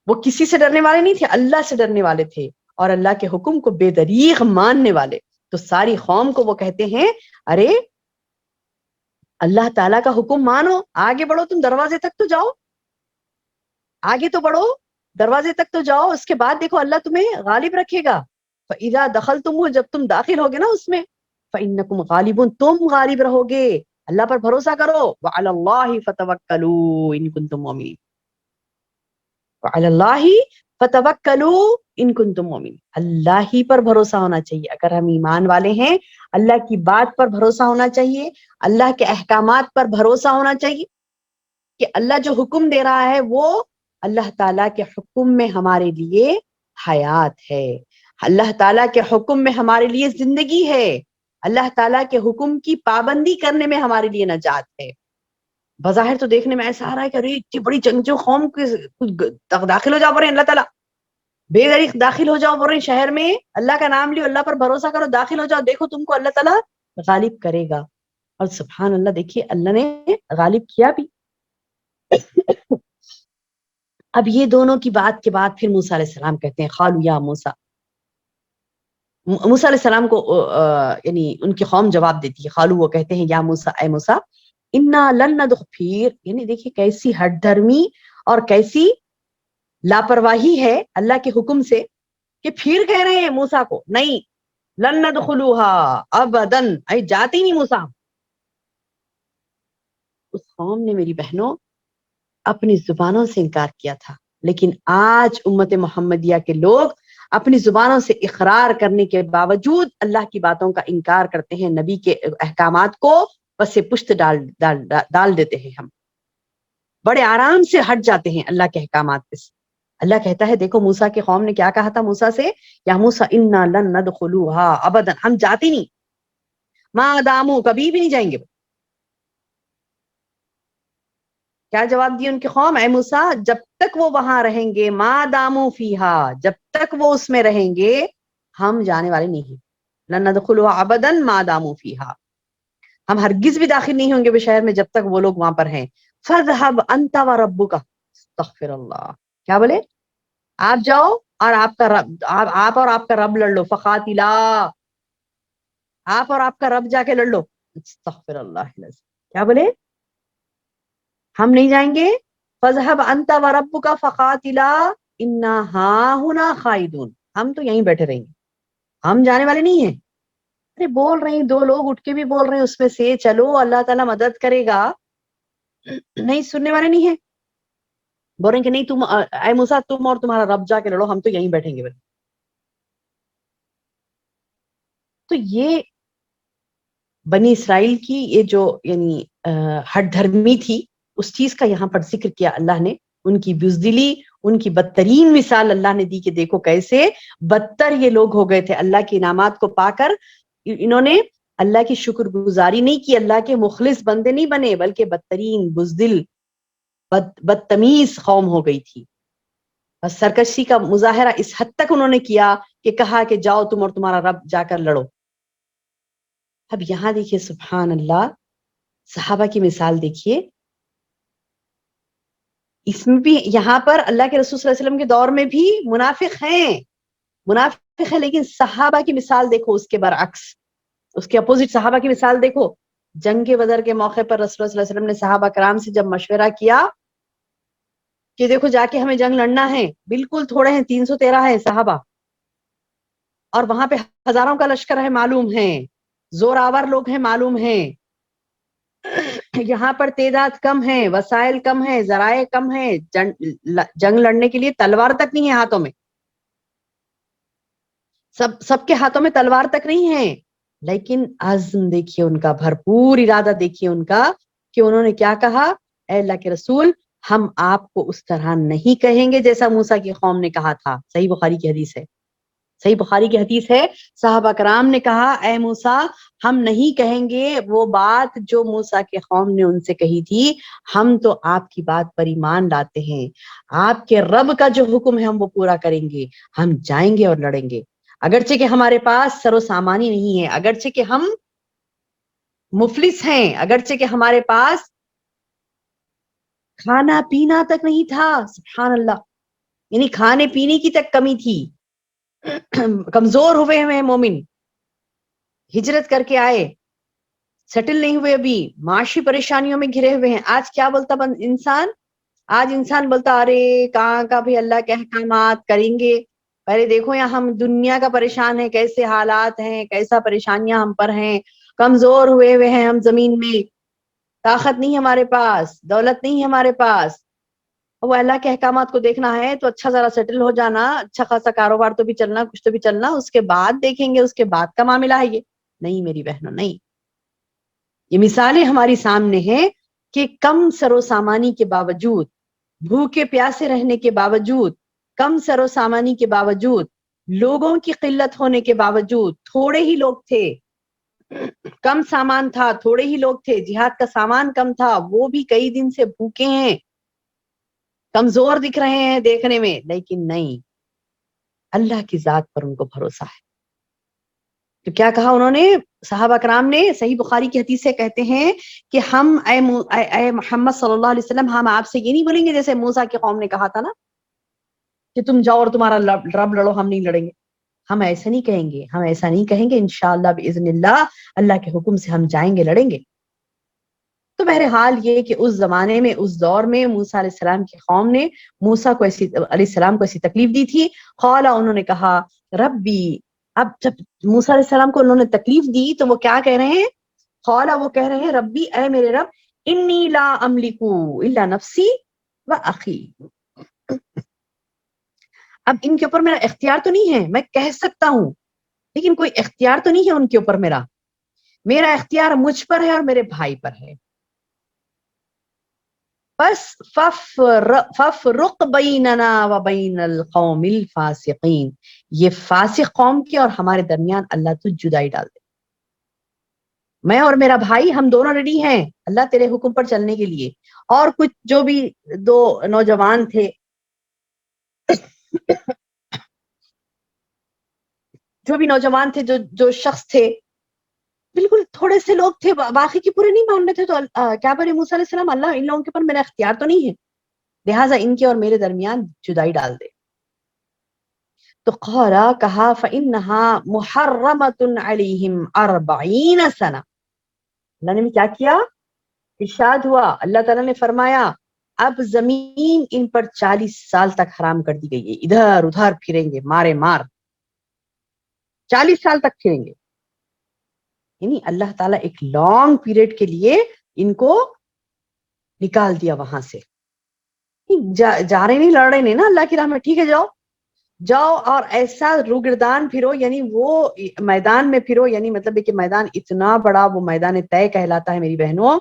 وہ کسی سے ڈرنے والے نہیں تھے، اللہ سے ڈرنے والے تھے، اور اللہ کے حکم کو بے دریغ ماننے والے۔ تو ساری قوم کو وہ کہتے ہیں ارے اللہ تعالیٰ کا حکم مانو، آگے بڑھو، تم دروازے تک تو جاؤ، آگے تو بڑھو، دروازے تک تو جاؤ، اس کے بعد دیکھو اللہ تمہیں غالب رکھے گا۔ فَإِذَا دَخَلْتُمُ، جب تم داخل ہوگے نا اس میں، فَإِنَّكُمْ غَالِبُونَ، تم غالب رہو گے، اللہ پر بھروسہ کرو۔ وَعَلَى اللَّهِ فَتَوَكَّلُوا إِن كُنتُم مُؤْمِنِينَ، وَعَلَى اللَّهِ فَتَوَكَّلُوا إِن كُنتُم مُؤْمِنِينَ، اللہ ہی پر بھروسہ ہونا چاہیے۔ اگر ہم ایمان والے ہیں، اللہ کی بات پر بھروسہ ہونا چاہیے، اللہ کے احکامات پر بھروسہ ہونا چاہیے کہ اللہ جو حکم دے رہا ہے وہ اللہ تعالیٰ کے حکم میں ہمارے لیے حیات ہے، اللہ تعالیٰ کے حکم میں ہمارے لیے زندگی ہے، اللہ تعالیٰ کے حکم کی پابندی کرنے میں ہمارے لیے نجات ہے۔ بظاہر تو دیکھنے میں ایسا آ رہا ہے کہ ارے اتنی بڑی جنگجو قوم کے داخل ہو جاؤ بولے اللہ تعالیٰ، بے دریغ داخل ہو جاؤ بولے شہر میں، اللہ کا نام لیو، اللہ پر بھروسہ کرو، داخل ہو جاؤ، دیکھو تم کو اللہ تعالیٰ غالب کرے گا۔ اور سبحان اللہ، دیکھیے اللہ نے غالب کیا بھی۔ اب یہ دونوں کی بات کے بعد پھر موسیٰ علیہ السلام کہتے ہیں قالوا یا موسیٰ، موسیٰ علیہ السلام کو یعنی ان کی قوم جواب دیتی ہے، قالوا وہ کہتے ہیں یا موسیٰ، اے موسیٰ، انا لن ندخل، پھر یعنی دیکھیے کیسی ہٹ دھرمی اور کیسی لاپرواہی ہے اللہ کے حکم سے کہ پھر کہہ رہے ہیں موسیٰ کو نہیں، لن ندخلوها ابدا، اے جاتے ہی نہیں موسیٰ۔ اس قوم نے میری بہنوں اپنی زبانوں سے انکار کیا تھا، لیکن آج امت محمدیہ کے لوگ اپنی زبانوں سے اقرار کرنے کے باوجود اللہ کی باتوں کا انکار کرتے ہیں، نبی کے احکامات کو پس پشت ڈال دیتے ہیں، ہم بڑے آرام سے ہٹ جاتے ہیں اللہ کے احکامات سے۔ اللہ کہتا ہے دیکھو موسیٰ کے قوم نے کیا کہا تھا موسیٰ سے، یا موسیٰ انا لن ندخلوها ابدا، ہم جاتے نہیں، ما دامو، کبھی بھی نہیں جائیں گے. کیا جواب دی ان کی قوم، اے موسیٰ جب تک وہ وہاں رہیں گے، ما دامو فیہا، جب تک وہ اس میں رہیں گے ہم جانے والے نہیں ہیں. لن ندخلوها ابدا ما دامو فیہا، ہم ہرگز بھی داخل نہیں ہوں گے وہ شہر میں جب تک وہ لوگ وہاں پر ہیں. فَاذْهَبْ أَنْتَ وَرَبُّكَ، استغفر اللہ، کیا بولے، آپ جاؤ اور آپ کا رب، آپ اور آپ کا رب لڑ لو. فقاتلا، آپ اور آپ کا رب جا کے لڑ لو. استغفر اللہ العظیم، کیا بولے، ہم نہیں جائیں گے. فَاذْهَبْ أَنْتَ وَرَبُّكَ فَقَاتِلَا إِنَّا هَاهُنَا خَالِدُونَ، ہم تو یہیں بیٹھے رہیں گے، ہم جانے والے نہیں ہیں. ارے بول رہے ہیں دو لوگ اٹھ کے بھی بول رہے ہیں اس میں سے، چلو اللہ تعالیٰ مدد کرے گا، نہیں سننے والے نہیں ہیں، بول رہے ہیں کہ نہیں تم اے موسیٰ تم اور تمہارا رب جا کے لڑو، ہم تو یہیں بیٹھیں گے. تو یہ بنی اسرائیل کی یہ جو یعنی ہٹ دھرمی تھی، اس چیز کا یہاں پر ذکر کیا اللہ نے. ان کی بزدلی، ان کی بدترین مثال اللہ نے دی کہ دیکھو کیسے بدتر یہ لوگ ہو گئے تھے. اللہ کے انعامات کو پا کر انہوں نے اللہ کی شکر گزاری نہیں کی، اللہ کے مخلص بندے نہیں بنے، بلکہ بدترین بزدل بدتمیز قوم ہو گئی تھی. اور سرکشی کا مظاہرہ اس حد تک انہوں نے کیا کہ کہا کہ جاؤ تم اور تمہارا رب جا کر لڑو. اب یہاں دیکھیے سبحان اللہ، صحابہ کی مثال دیکھیے، اس میں بھی یہاں پر اللہ کے رسول صلی اللہ علیہ وسلم کے دور میں بھی منافق ہیں، منافق ہے، لیکن صحابہ کی مثال دیکھو اس کے برعکس، اس کے اپوزٹ صحابہ کی مثال دیکھو. جنگ بدر کے موقع پر رسول اللہ صلی اللہ علیہ وسلم نے صحابہ کرام سے جب مشورہ کیا کہ دیکھو جا کے ہمیں جنگ لڑنا ہے، بالکل تھوڑے ہیں، 313 ہے صحابہ، اور وہاں پہ ہزاروں کا لشکر ہے معلوم ہے، زور آور لوگ ہیں معلوم ہیں، یہاں پر تعداد کم ہے، وسائل کم ہے، ذرائع کم ہے، جنگ لڑنے کے لیے تلوار تک نہیں ہے ہاتھوں میں، سب کے ہاتھوں میں تلوار تک نہیں ہے، لیکن عزم دیکھیے ان کا، بھرپور ارادہ دیکھیے ان کا، کہ انہوں نے کیا کہا، اے اللہ کے رسول ہم آپ کو اس طرح نہیں کہیں گے جیسا موسیٰ کی قوم نے کہا تھا. صحیح بخاری کی حدیث ہے، صحیح بخاری کی حدیث ہے، صحابہ کرام نے کہا اے موسیٰ ہم نہیں کہیں گے وہ بات جو موسیٰ کے قوم نے ان سے کہی تھی، ہم تو آپ کی بات پر ایمان لاتے ہیں، آپ کے رب کا جو حکم ہے ہم وہ پورا کریں گے، ہم جائیں گے اور لڑیں گے، اگرچہ کہ ہمارے پاس سر و سامانی نہیں ہے، اگرچہ کہ ہم مفلس ہیں، اگرچہ کہ ہمارے پاس کھانا پینا تک نہیں تھا. سبحان اللہ، یعنی کھانے پینے کی تک کمی تھی، کمزور ہوئے ہیں مومن، ہجرت کر کے آئے، سیٹل نہیں ہوئے، ابھی معاشی پریشانیوں میں گھرے ہوئے ہیں. آج کیا بولتا انسان، آج انسان بولتا ارے کہاں کا بھی اللہ کے احکامات کریں گے، پہلے دیکھو یہاں ہم دنیا کا پریشان ہے، کیسے حالات ہیں، کیسا پریشانیاں ہم پر ہیں، کمزور ہوئے ہیں ہم زمین میں، طاقت نہیں ہمارے پاس، دولت نہیں ہمارے پاس. وہ اللہ کے احکامات کو دیکھنا ہے تو اچھا ذرا سیٹل ہو جانا، اچھا خاصا کاروبار تو بھی چلنا، کچھ تو بھی چلنا، اس کے بعد دیکھیں گے، اس کے بعد کا معاملہ ہے یہ. نہیں میری بہنوں، نہیں، یہ مثالیں ہماری سامنے ہیں کہ کم سر و سامانی کے باوجود، بھوکے پیاسے رہنے کے باوجود، کم سر و سامانی کے باوجود، لوگوں کی قلت ہونے کے باوجود، تھوڑے ہی لوگ تھے، کم سامان تھا، تھوڑے ہی لوگ تھے، جہاد کا سامان کم تھا، وہ بھی کئی دن سے بھوکے ہیں، کمزور دکھ رہے ہیں دیکھنے میں، لیکن نہیں، اللہ کی ذات پر ان کو بھروسہ ہے. تو کیا کہا انہوں نے، صحابہ کرام نے، صحیح بخاری کی حدیث سے کہتے ہیں کہ ہم اے محمد صلی اللہ علیہ وسلم ہم آپ سے یہ نہیں بولیں گے جیسے موسیٰ کی قوم نے کہا تھا نا کہ تم جاؤ اور تمہارا رب لڑو، ہم نہیں لڑیں گے. ہم ایسا نہیں کہیں گے، ہم ایسا نہیں کہیں گے، انشاءاللہ باذن اللہ کے حکم سے ہم جائیں گے، لڑیں گے. تو بہرحال یہ کہ اس زمانے میں، اس دور میں موسیٰ علیہ السلام کی قوم نے موسیٰ کو علیہ السلام کو ایسی تکلیف دی تھی. قال، انہوں نے کہا ربی، اب جب موسیٰ علیہ السلام کو انہوں نے تکلیف دی تو وہ کیا کہہ رہے ہیں، قال وہ کہہ رہے ہیں ربی، اے میرے رب، انی لا املکو الا نفسی و اخی. اب ان کے اوپر میرا اختیار تو نہیں ہے، میں کہہ سکتا ہوں لیکن کوئی اختیار تو نہیں ہے ان کے اوپر، میرا اختیار مجھ پر ہے اور میرے بھائی پر ہے. بس ففرق بیننا و بین القوم الفاسقین، یہ فاسق قوم کے اور ہمارے درمیان اللہ تو جدائی ڈال دے. میں اور میرا بھائی ہم دونوں ریڈی ہیں اللہ تیرے حکم پر چلنے کے لیے. اور کچھ جو بھی دو نوجوان تھے جو شخص تھے، بالکل تھوڑے سے لوگ تھے، باقی کی پورے نہیں مان رہے تھے. تو کیا بولے موسیٰ علیہ السلام، اللہ ان لوگوں کے اوپر میرا اختیار تو نہیں ہے، لہٰذا ان کے اور میرے درمیان جدائی ڈال دے. تو قالا کہا فإنها محرمۃ علیہم 40 سنہ. اللہ نے کیا کیا، ارشاد ہوا، اللہ تعالیٰ نے فرمایا اب زمین ان پر 40 سال تک حرام کر دی گئی ہے. ادھر ادھر پھریں گے مارے مار، 40 سال تک پھریں گے. یعنی اللہ تعالیٰ ایک لانگ پیریڈ کے لیے ان کو نکال دیا وہاں سے. جا رہے نہیں، لڑ رہے نہیں نا اللہ کی راہ میں، ٹھیک ہے جاؤ اور ایسا روگردان پھرو، یعنی وہ میدان میں پھرو، یعنی مطلب ہے کہ میدان اتنا بڑا، وہ میدان طے کہلاتا ہے میری بہنوں.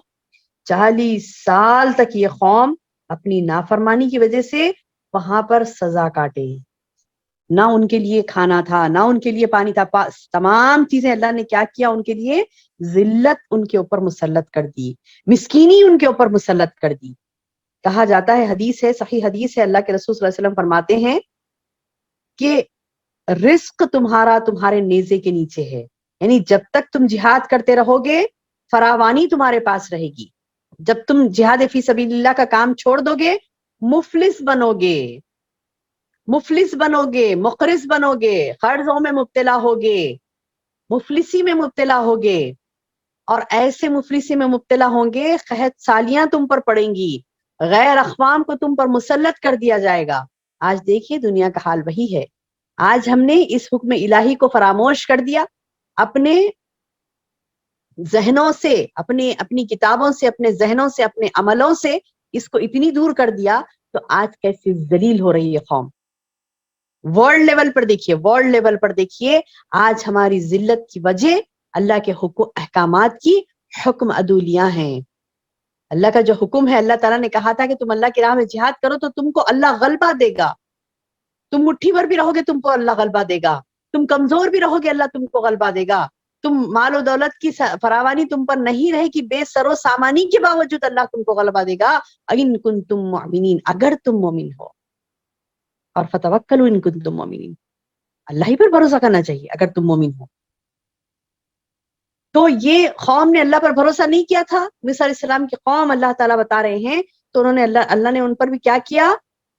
40 سال تک یہ قوم اپنی نافرمانی کی وجہ سے وہاں پر سزا کاٹے. نہ ان کے لیے کھانا تھا، نہ ان کے لیے پانی تھا، تمام چیزیں اللہ نے کیا کیا ان کے لیے، ذلت ان کے اوپر مسلط کر دی، مسکینی ان کے اوپر مسلط کر دی. کہا جاتا ہے، حدیث ہے، صحیح حدیث ہے، اللہ کے رسول صلی اللہ علیہ وسلم فرماتے ہیں کہ رزق تمہارا تمہارے نیزے کے نیچے ہے. یعنی جب تک تم جہاد کرتے رہو گے فراوانی تمہارے پاس رہے گی. جب تم جہاد فی سبیل اللہ کا کام چھوڑ دو گے مفلس بنو گے، مقرض بنو گے، قرضوں میں مبتلا ہوگے، مفلسی میں مبتلا ہوگے. اور ایسے مفلسی میں مبتلا ہوں گے، قحط سالیاں تم پر پڑیں گی، غیر اقوام کو تم پر مسلط کر دیا جائے گا. آج دیکھیے دنیا کا حال وہی ہے. آج ہم نے اس حکم الہی کو فراموش کر دیا، اپنے ذہنوں سے، اپنی کتابوں سے، اپنے ذہنوں سے، اپنے عملوں سے اس کو اتنی دور کر دیا. تو آج کیسی ذلیل ہو رہی ہے قوم. ورلڈ لیول پر دیکھیے آج ہماری ذلت کی وجہ اللہ کے احکامات کی حکم عدولیاں ہیں. اللہ کا جو حکم ہے، اللہ تعالیٰ نے کہا تھا کہ تم اللہ کی راہ میں جہاد کرو تو تم کو اللہ غلبہ دے گا. تم مٹھی بھر بھی رہو گے تم کو اللہ غلبہ دے گا، تم کمزور بھی رہو گے اللہ تم کو غلبہ دے گا. تم مال و دولت کی فراوانی تم پر نہیں رہے گی، بے سر و سامانی کے باوجود اللہ تم کو غلبہ دے گا. ان کنتم مؤمنین، اگر تم مومن ہو. اور فتوکلوا ان کنتم مؤمنین، اللہ ہی پر بھروسہ کرنا چاہیے اگر تم مومن ہو. تو یہ قوم نے اللہ پر بھروسہ نہیں کیا تھا. موسیٰ علیہ السلام کی قوم اللہ تعالیٰ بتا رہے ہیں، تو انہوں نے اللہ نے ان پر بھی کیا کیا،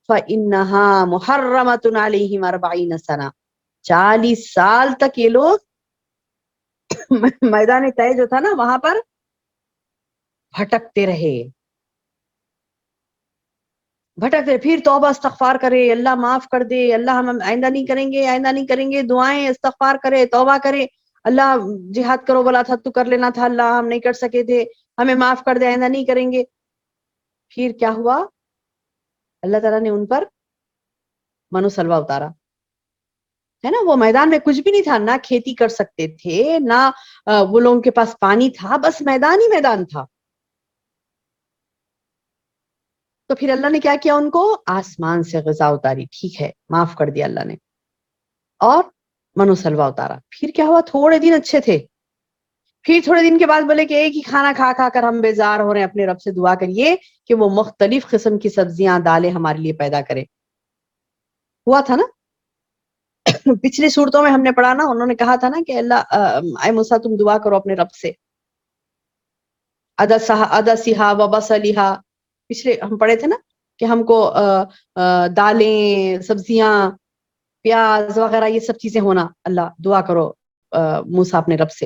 فَإِنَّهَا مُحَرَّمَةٌ عَلَيْهِمْ 40 سنہ. 40 سال تک یہ لوگ میدان طے جو تھا نا وہاں پر بھٹکتے رہے. پھر توبہ استغفار کرے، اللہ معاف کر دے، اللہ ہم آئندہ نہیں کریں گے، دعائیں استغفار کرے، توبہ کرے، اللہ جہاد کرو بولا تھا تو کر لینا تھا، اللہ ہم نہیں کر سکے تھے، ہمیں معاف کر دے، آئندہ نہیں کریں گے. پھر کیا ہوا، اللہ تعالیٰ نے ان پر منو سلوا اتارا، ہے نا. وہ میدان میں کچھ بھی نہیں تھا، نہ کھیتی کر سکتے تھے، نہ وہ لوگوں کے پاس پانی تھا، بس میدان ہی میدان تھا. تو پھر اللہ نے کیا کیا، ان کو آسمان سے غذا اتاری، ٹھیک ہے معاف کر دیا اللہ نے، اور منو سلوا اتارا. پھر کیا ہوا، تھوڑے دن اچھے تھے، پھر تھوڑے دن کے بعد بولے کہ ایک ہی کھانا کھا کھا کر ہم بیزار ہو رہے ہیں، اپنے رب سے دعا کریے کہ وہ مختلف قسم کی سبزیاں دالیں ہمارے لیے پیدا کرے. ہوا تھا نا پچھلی صورتوں میں ہم نے پڑھا نا، انہوں نے کہا تھا نا کہ اللہ اے موسیٰ تم دعا کرو اپنے رب سے، عدسہا و بصلہا، پچھلے ہم پڑھے تھے نا کہ ہم کو دالیں، سبزیاں، پیاز وغیرہ یہ سب چیزیں ہونا. اللہ دعا کرو موسیٰ اپنے رب سے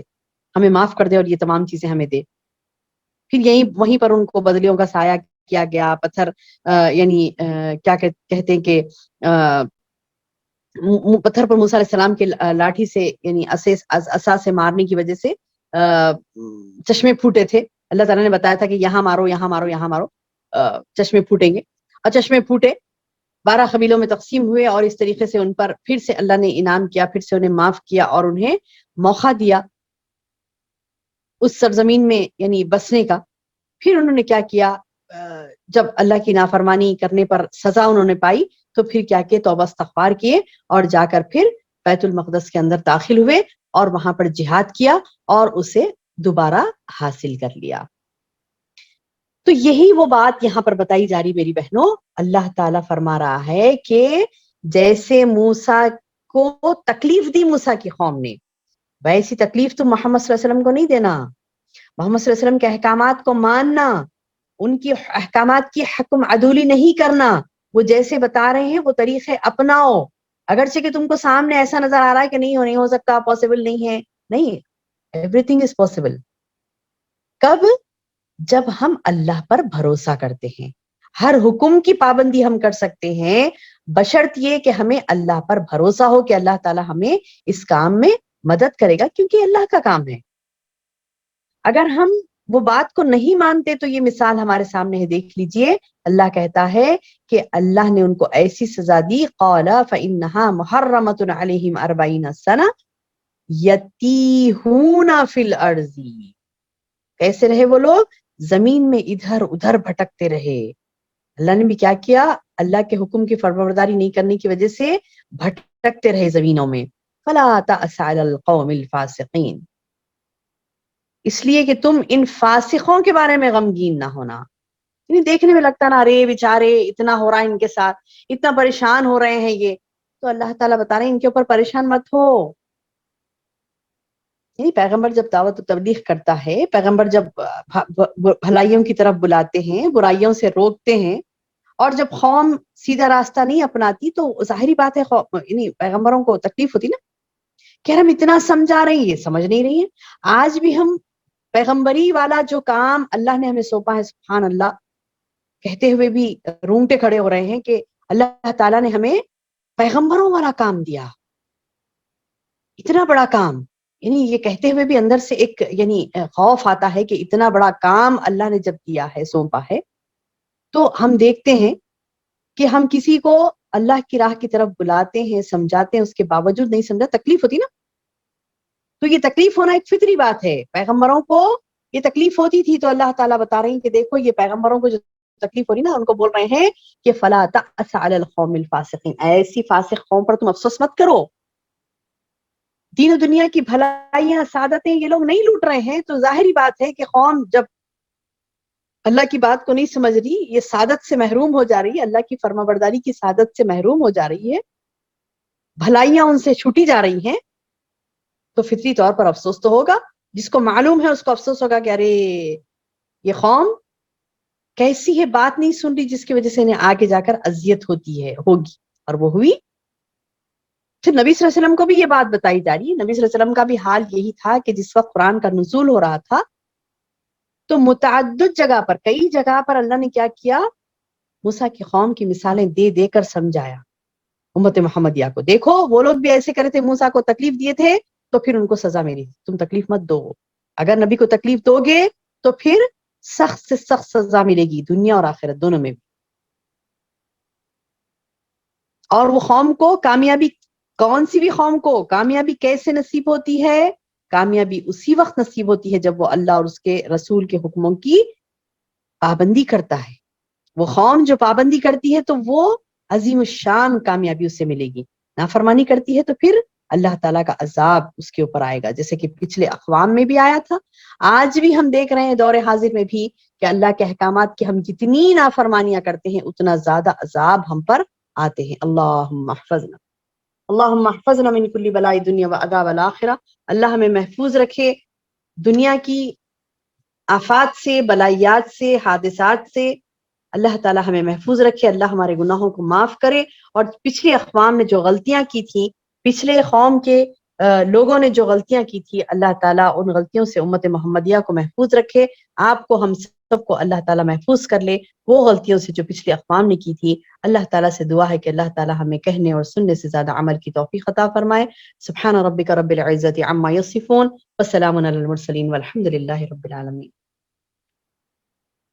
ہمیں معاف کر دے اور یہ تمام چیزیں ہمیں دے. پھر وہیں پر ان کو بدلیوں کا سایہ کیا گیا، پتھر یعنی کیا کہتے ہیں کہ پتھر پر موسیٰ علیہ السلام کے لاٹھی سے یعنی عصا سے مارنے کی وجہ سے چشمے پھوٹے تھے. اللہ تعالیٰ نے بتایا تھا کہ یہاں مارو، یہاں مارو، یہاں مارو، چشمے پھوٹیں گے. اور چشمے پھوٹے، 12 قبیلوں میں تقسیم ہوئے، اور اس طریقے سے ان پر پھر سے اللہ نے انعام کیا، پھر سے انہیں معاف کیا اور انہیں موقع دیا اس سرزمین میں یعنی بسنے کا. پھر انہوں نے کیا کیا، جب اللہ کی نافرمانی کرنے پر سزا انہوں نے پائی تو پھر کیا کیے، توبہ استغفار کیے اور جا کر پھر بیت المقدس کے اندر داخل ہوئے اور وہاں پر جہاد کیا اور اسے دوبارہ حاصل کر لیا۔ تو یہی وہ بات یہاں پر بتائی جا رہی میری بہنوں، اللہ تعالیٰ فرما رہا ہے کہ جیسے موسیٰ کو تکلیف دی موسیٰ کی قوم نے، ویسی تکلیف تو محمد صلی اللہ علیہ وسلم کو نہیں دینا۔ محمد صلی اللہ علیہ وسلم کے احکامات کو ماننا، ان کی احکامات کی حکم عدولی نہیں کرنا، وہ جیسے بتا رہے ہیں وہ طریقے اپناؤ، اگرچہ کہ تم کو سامنے ایسا نظر آ رہا ہے کہ نہیں ہو سکتا، پاسبل نہیں ہے، نہیں، ایوری تھنگ از پاسبل۔ کب؟ جب ہم اللہ پر بھروسہ کرتے ہیں، ہر حکم کی پابندی ہم کر سکتے ہیں بشرط یہ کہ ہمیں اللہ پر بھروسہ ہو کہ اللہ تعالیٰ ہمیں اس کام میں مدد کرے گا، کیونکہ اللہ کا کام ہے۔ اگر ہم وہ بات کو نہیں مانتے تو یہ مثال ہمارے سامنے ہے، دیکھ لیجئے، اللہ کہتا ہے کہ اللہ نے ان کو ایسی سزا دی، قال فإنها محرمة عليهم 40 سنة يتيهون في الارض، کیسے رہے وہ لوگ؟ زمین میں ادھر ادھر بھٹکتے رہے۔ اللہ نے بھی کیا کیا؟ اللہ کے حکم کی فرمانبرداری نہیں کرنے کی وجہ سے بھٹکتے رہے زمینوں میں۔ فلا تأس على القوم الفاسقین، اس لیے کہ تم ان فاسقوں کے بارے میں غمگین نہ ہونا۔ یعنی دیکھنے میں لگتا نا رے بیچارے اتنا ہو رہا ہے ان کے ساتھ، اتنا پریشان ہو رہے ہیں یہ، تو اللہ تعالیٰ بتا رہے ہیں ان کے اوپر پریشان مت ہو۔ یعنی پیغمبر جب دعوت و تبلیغ کرتا ہے، پیغمبر جب بھلائیوں کی طرف بلاتے ہیں، برائیوں سے روکتے ہیں، اور جب قوم سیدھا راستہ نہیں اپناتی تو ظاہری بات ہے یعنی پیغمبروں کو تکلیف ہوتی نا، کہ ہم اتنا سمجھا رہے ہیں یہ سمجھ نہیں رہی ہیں۔ آج بھی ہم پیغمبری والا جو کام اللہ نے ہمیں سونپا ہے، سبحان اللہ کہتے ہوئے بھی رونگٹے کھڑے ہو رہے ہیں کہ اللہ تعالیٰ نے ہمیں پیغمبروں والا کام دیا، اتنا بڑا کام، یعنی یہ کہتے ہوئے بھی اندر سے ایک یعنی خوف آتا ہے کہ اتنا بڑا کام اللہ نے جب دیا ہے، سونپا ہے، تو ہم دیکھتے ہیں کہ ہم کسی کو اللہ کی راہ کی طرف بلاتے ہیں، سمجھاتے ہیں، اس کے باوجود نہیں سمجھا، تکلیف ہوتی نا، تو یہ تکلیف ہونا ایک فطری بات ہے۔ پیغمبروں کو یہ تکلیف ہوتی تھی تو اللہ تعالیٰ بتا رہے ہیں کہ دیکھو یہ پیغمبروں کو جو تکلیف ہو رہی نا، ان کو بول رہے ہیں کہ فلا تأس علی القوم الفاسقین، ایسی فاسق قوم پر تم افسوس مت کرو۔ دین و دنیا کی بھلائیاں، سعادتیں یہ لوگ نہیں لوٹ رہے ہیں، تو ظاہری بات ہے کہ قوم جب اللہ کی بات کو نہیں سمجھ رہی، یہ سعادت سے محروم ہو جا رہی ہے، اللہ کی فرما برداری کی سعادت سے محروم ہو جا رہی ہے، بھلائیاں ان سے چھوٹی جا رہی ہیں، تو فطری طور پر افسوس تو ہوگا۔ جس کو معلوم ہے اس کو افسوس ہوگا کہ ارے یہ قوم کیسی ہے، بات نہیں سن رہی، جس کی وجہ سے انہیں آگے جا کر اذیت ہوگی، اور وہ ہوئی۔ پھر نبی صلی اللہ علیہ وسلم کو بھی یہ بات بتائی جا رہی ہے، نبی صلی اللہ علیہ وسلم کا بھی حال یہی تھا کہ جس وقت قرآن کا نزول ہو رہا تھا تو متعدد جگہ پر، کئی جگہ پر اللہ نے کیا کیا، موسیٰ کی قوم کی مثالیں دے دے کر سمجھایا امت محمدیہ کو، دیکھو وہ لوگ بھی ایسے کرے تھے، موسیٰ کو تکلیف دیے تھے تو پھر ان کو سزا ملی، تم تکلیف مت دو، اگر نبی کو تکلیف دو گے تو پھر سخت سے سخت سزا ملے گی، دنیا اور آخرت دونوں میں بھی۔ اور وہ قوم کو کامیابی، کون سی بھی قوم کو کامیابی کیسے نصیب ہوتی ہے؟ کامیابی اسی وقت نصیب ہوتی ہے جب وہ اللہ اور اس کے رسول کے حکموں کی پابندی کرتا ہے۔ وہ قوم جو پابندی کرتی ہے تو وہ عظیم الشان کامیابی اس سے ملے گی، نافرمانی کرتی ہے تو پھر اللہ تعالیٰ کا عذاب اس کے اوپر آئے گا، جیسے کہ پچھلے اقوام میں بھی آیا تھا، آج بھی ہم دیکھ رہے ہیں دور حاضر میں بھی کہ اللہ کے احکامات کی ہم جتنی نافرمانیاں کرتے ہیں اتنا زیادہ عذاب ہم پر آتے ہیں۔ اللہم احفظنا، اللہم احفظنا من کل بلاء دنیا و عذاب الآخرہ، اللہ ہمیں محفوظ رکھے دنیا کی آفات سے، بلائیات سے، حادثات سے، اللہ تعالیٰ ہمیں محفوظ رکھے، اللہ ہمارے گناہوں کو معاف کرے، اور پچھلے اقوام نے جو غلطیاں کی تھیں، پچھلے قوم کے لوگوں نے جو غلطیاں کی تھی، اللہ تعالیٰ ان غلطیوں سے امت محمدیہ کو محفوظ رکھے، آپ کو ہم سب کو اللہ تعالیٰ محفوظ کر لے وہ غلطیوں سے جو پچھلے اقوام نے کی تھی۔ اللہ تعالیٰ سے دعا ہے کہ اللہ تعالیٰ ہمیں کہنے اور سننے سے زیادہ عمل کی توفیق عطا فرمائے۔ سبحان ربک رب العزت عما یصفون، والسلام علی المرسلین، والحمد للہ رب العالمین۔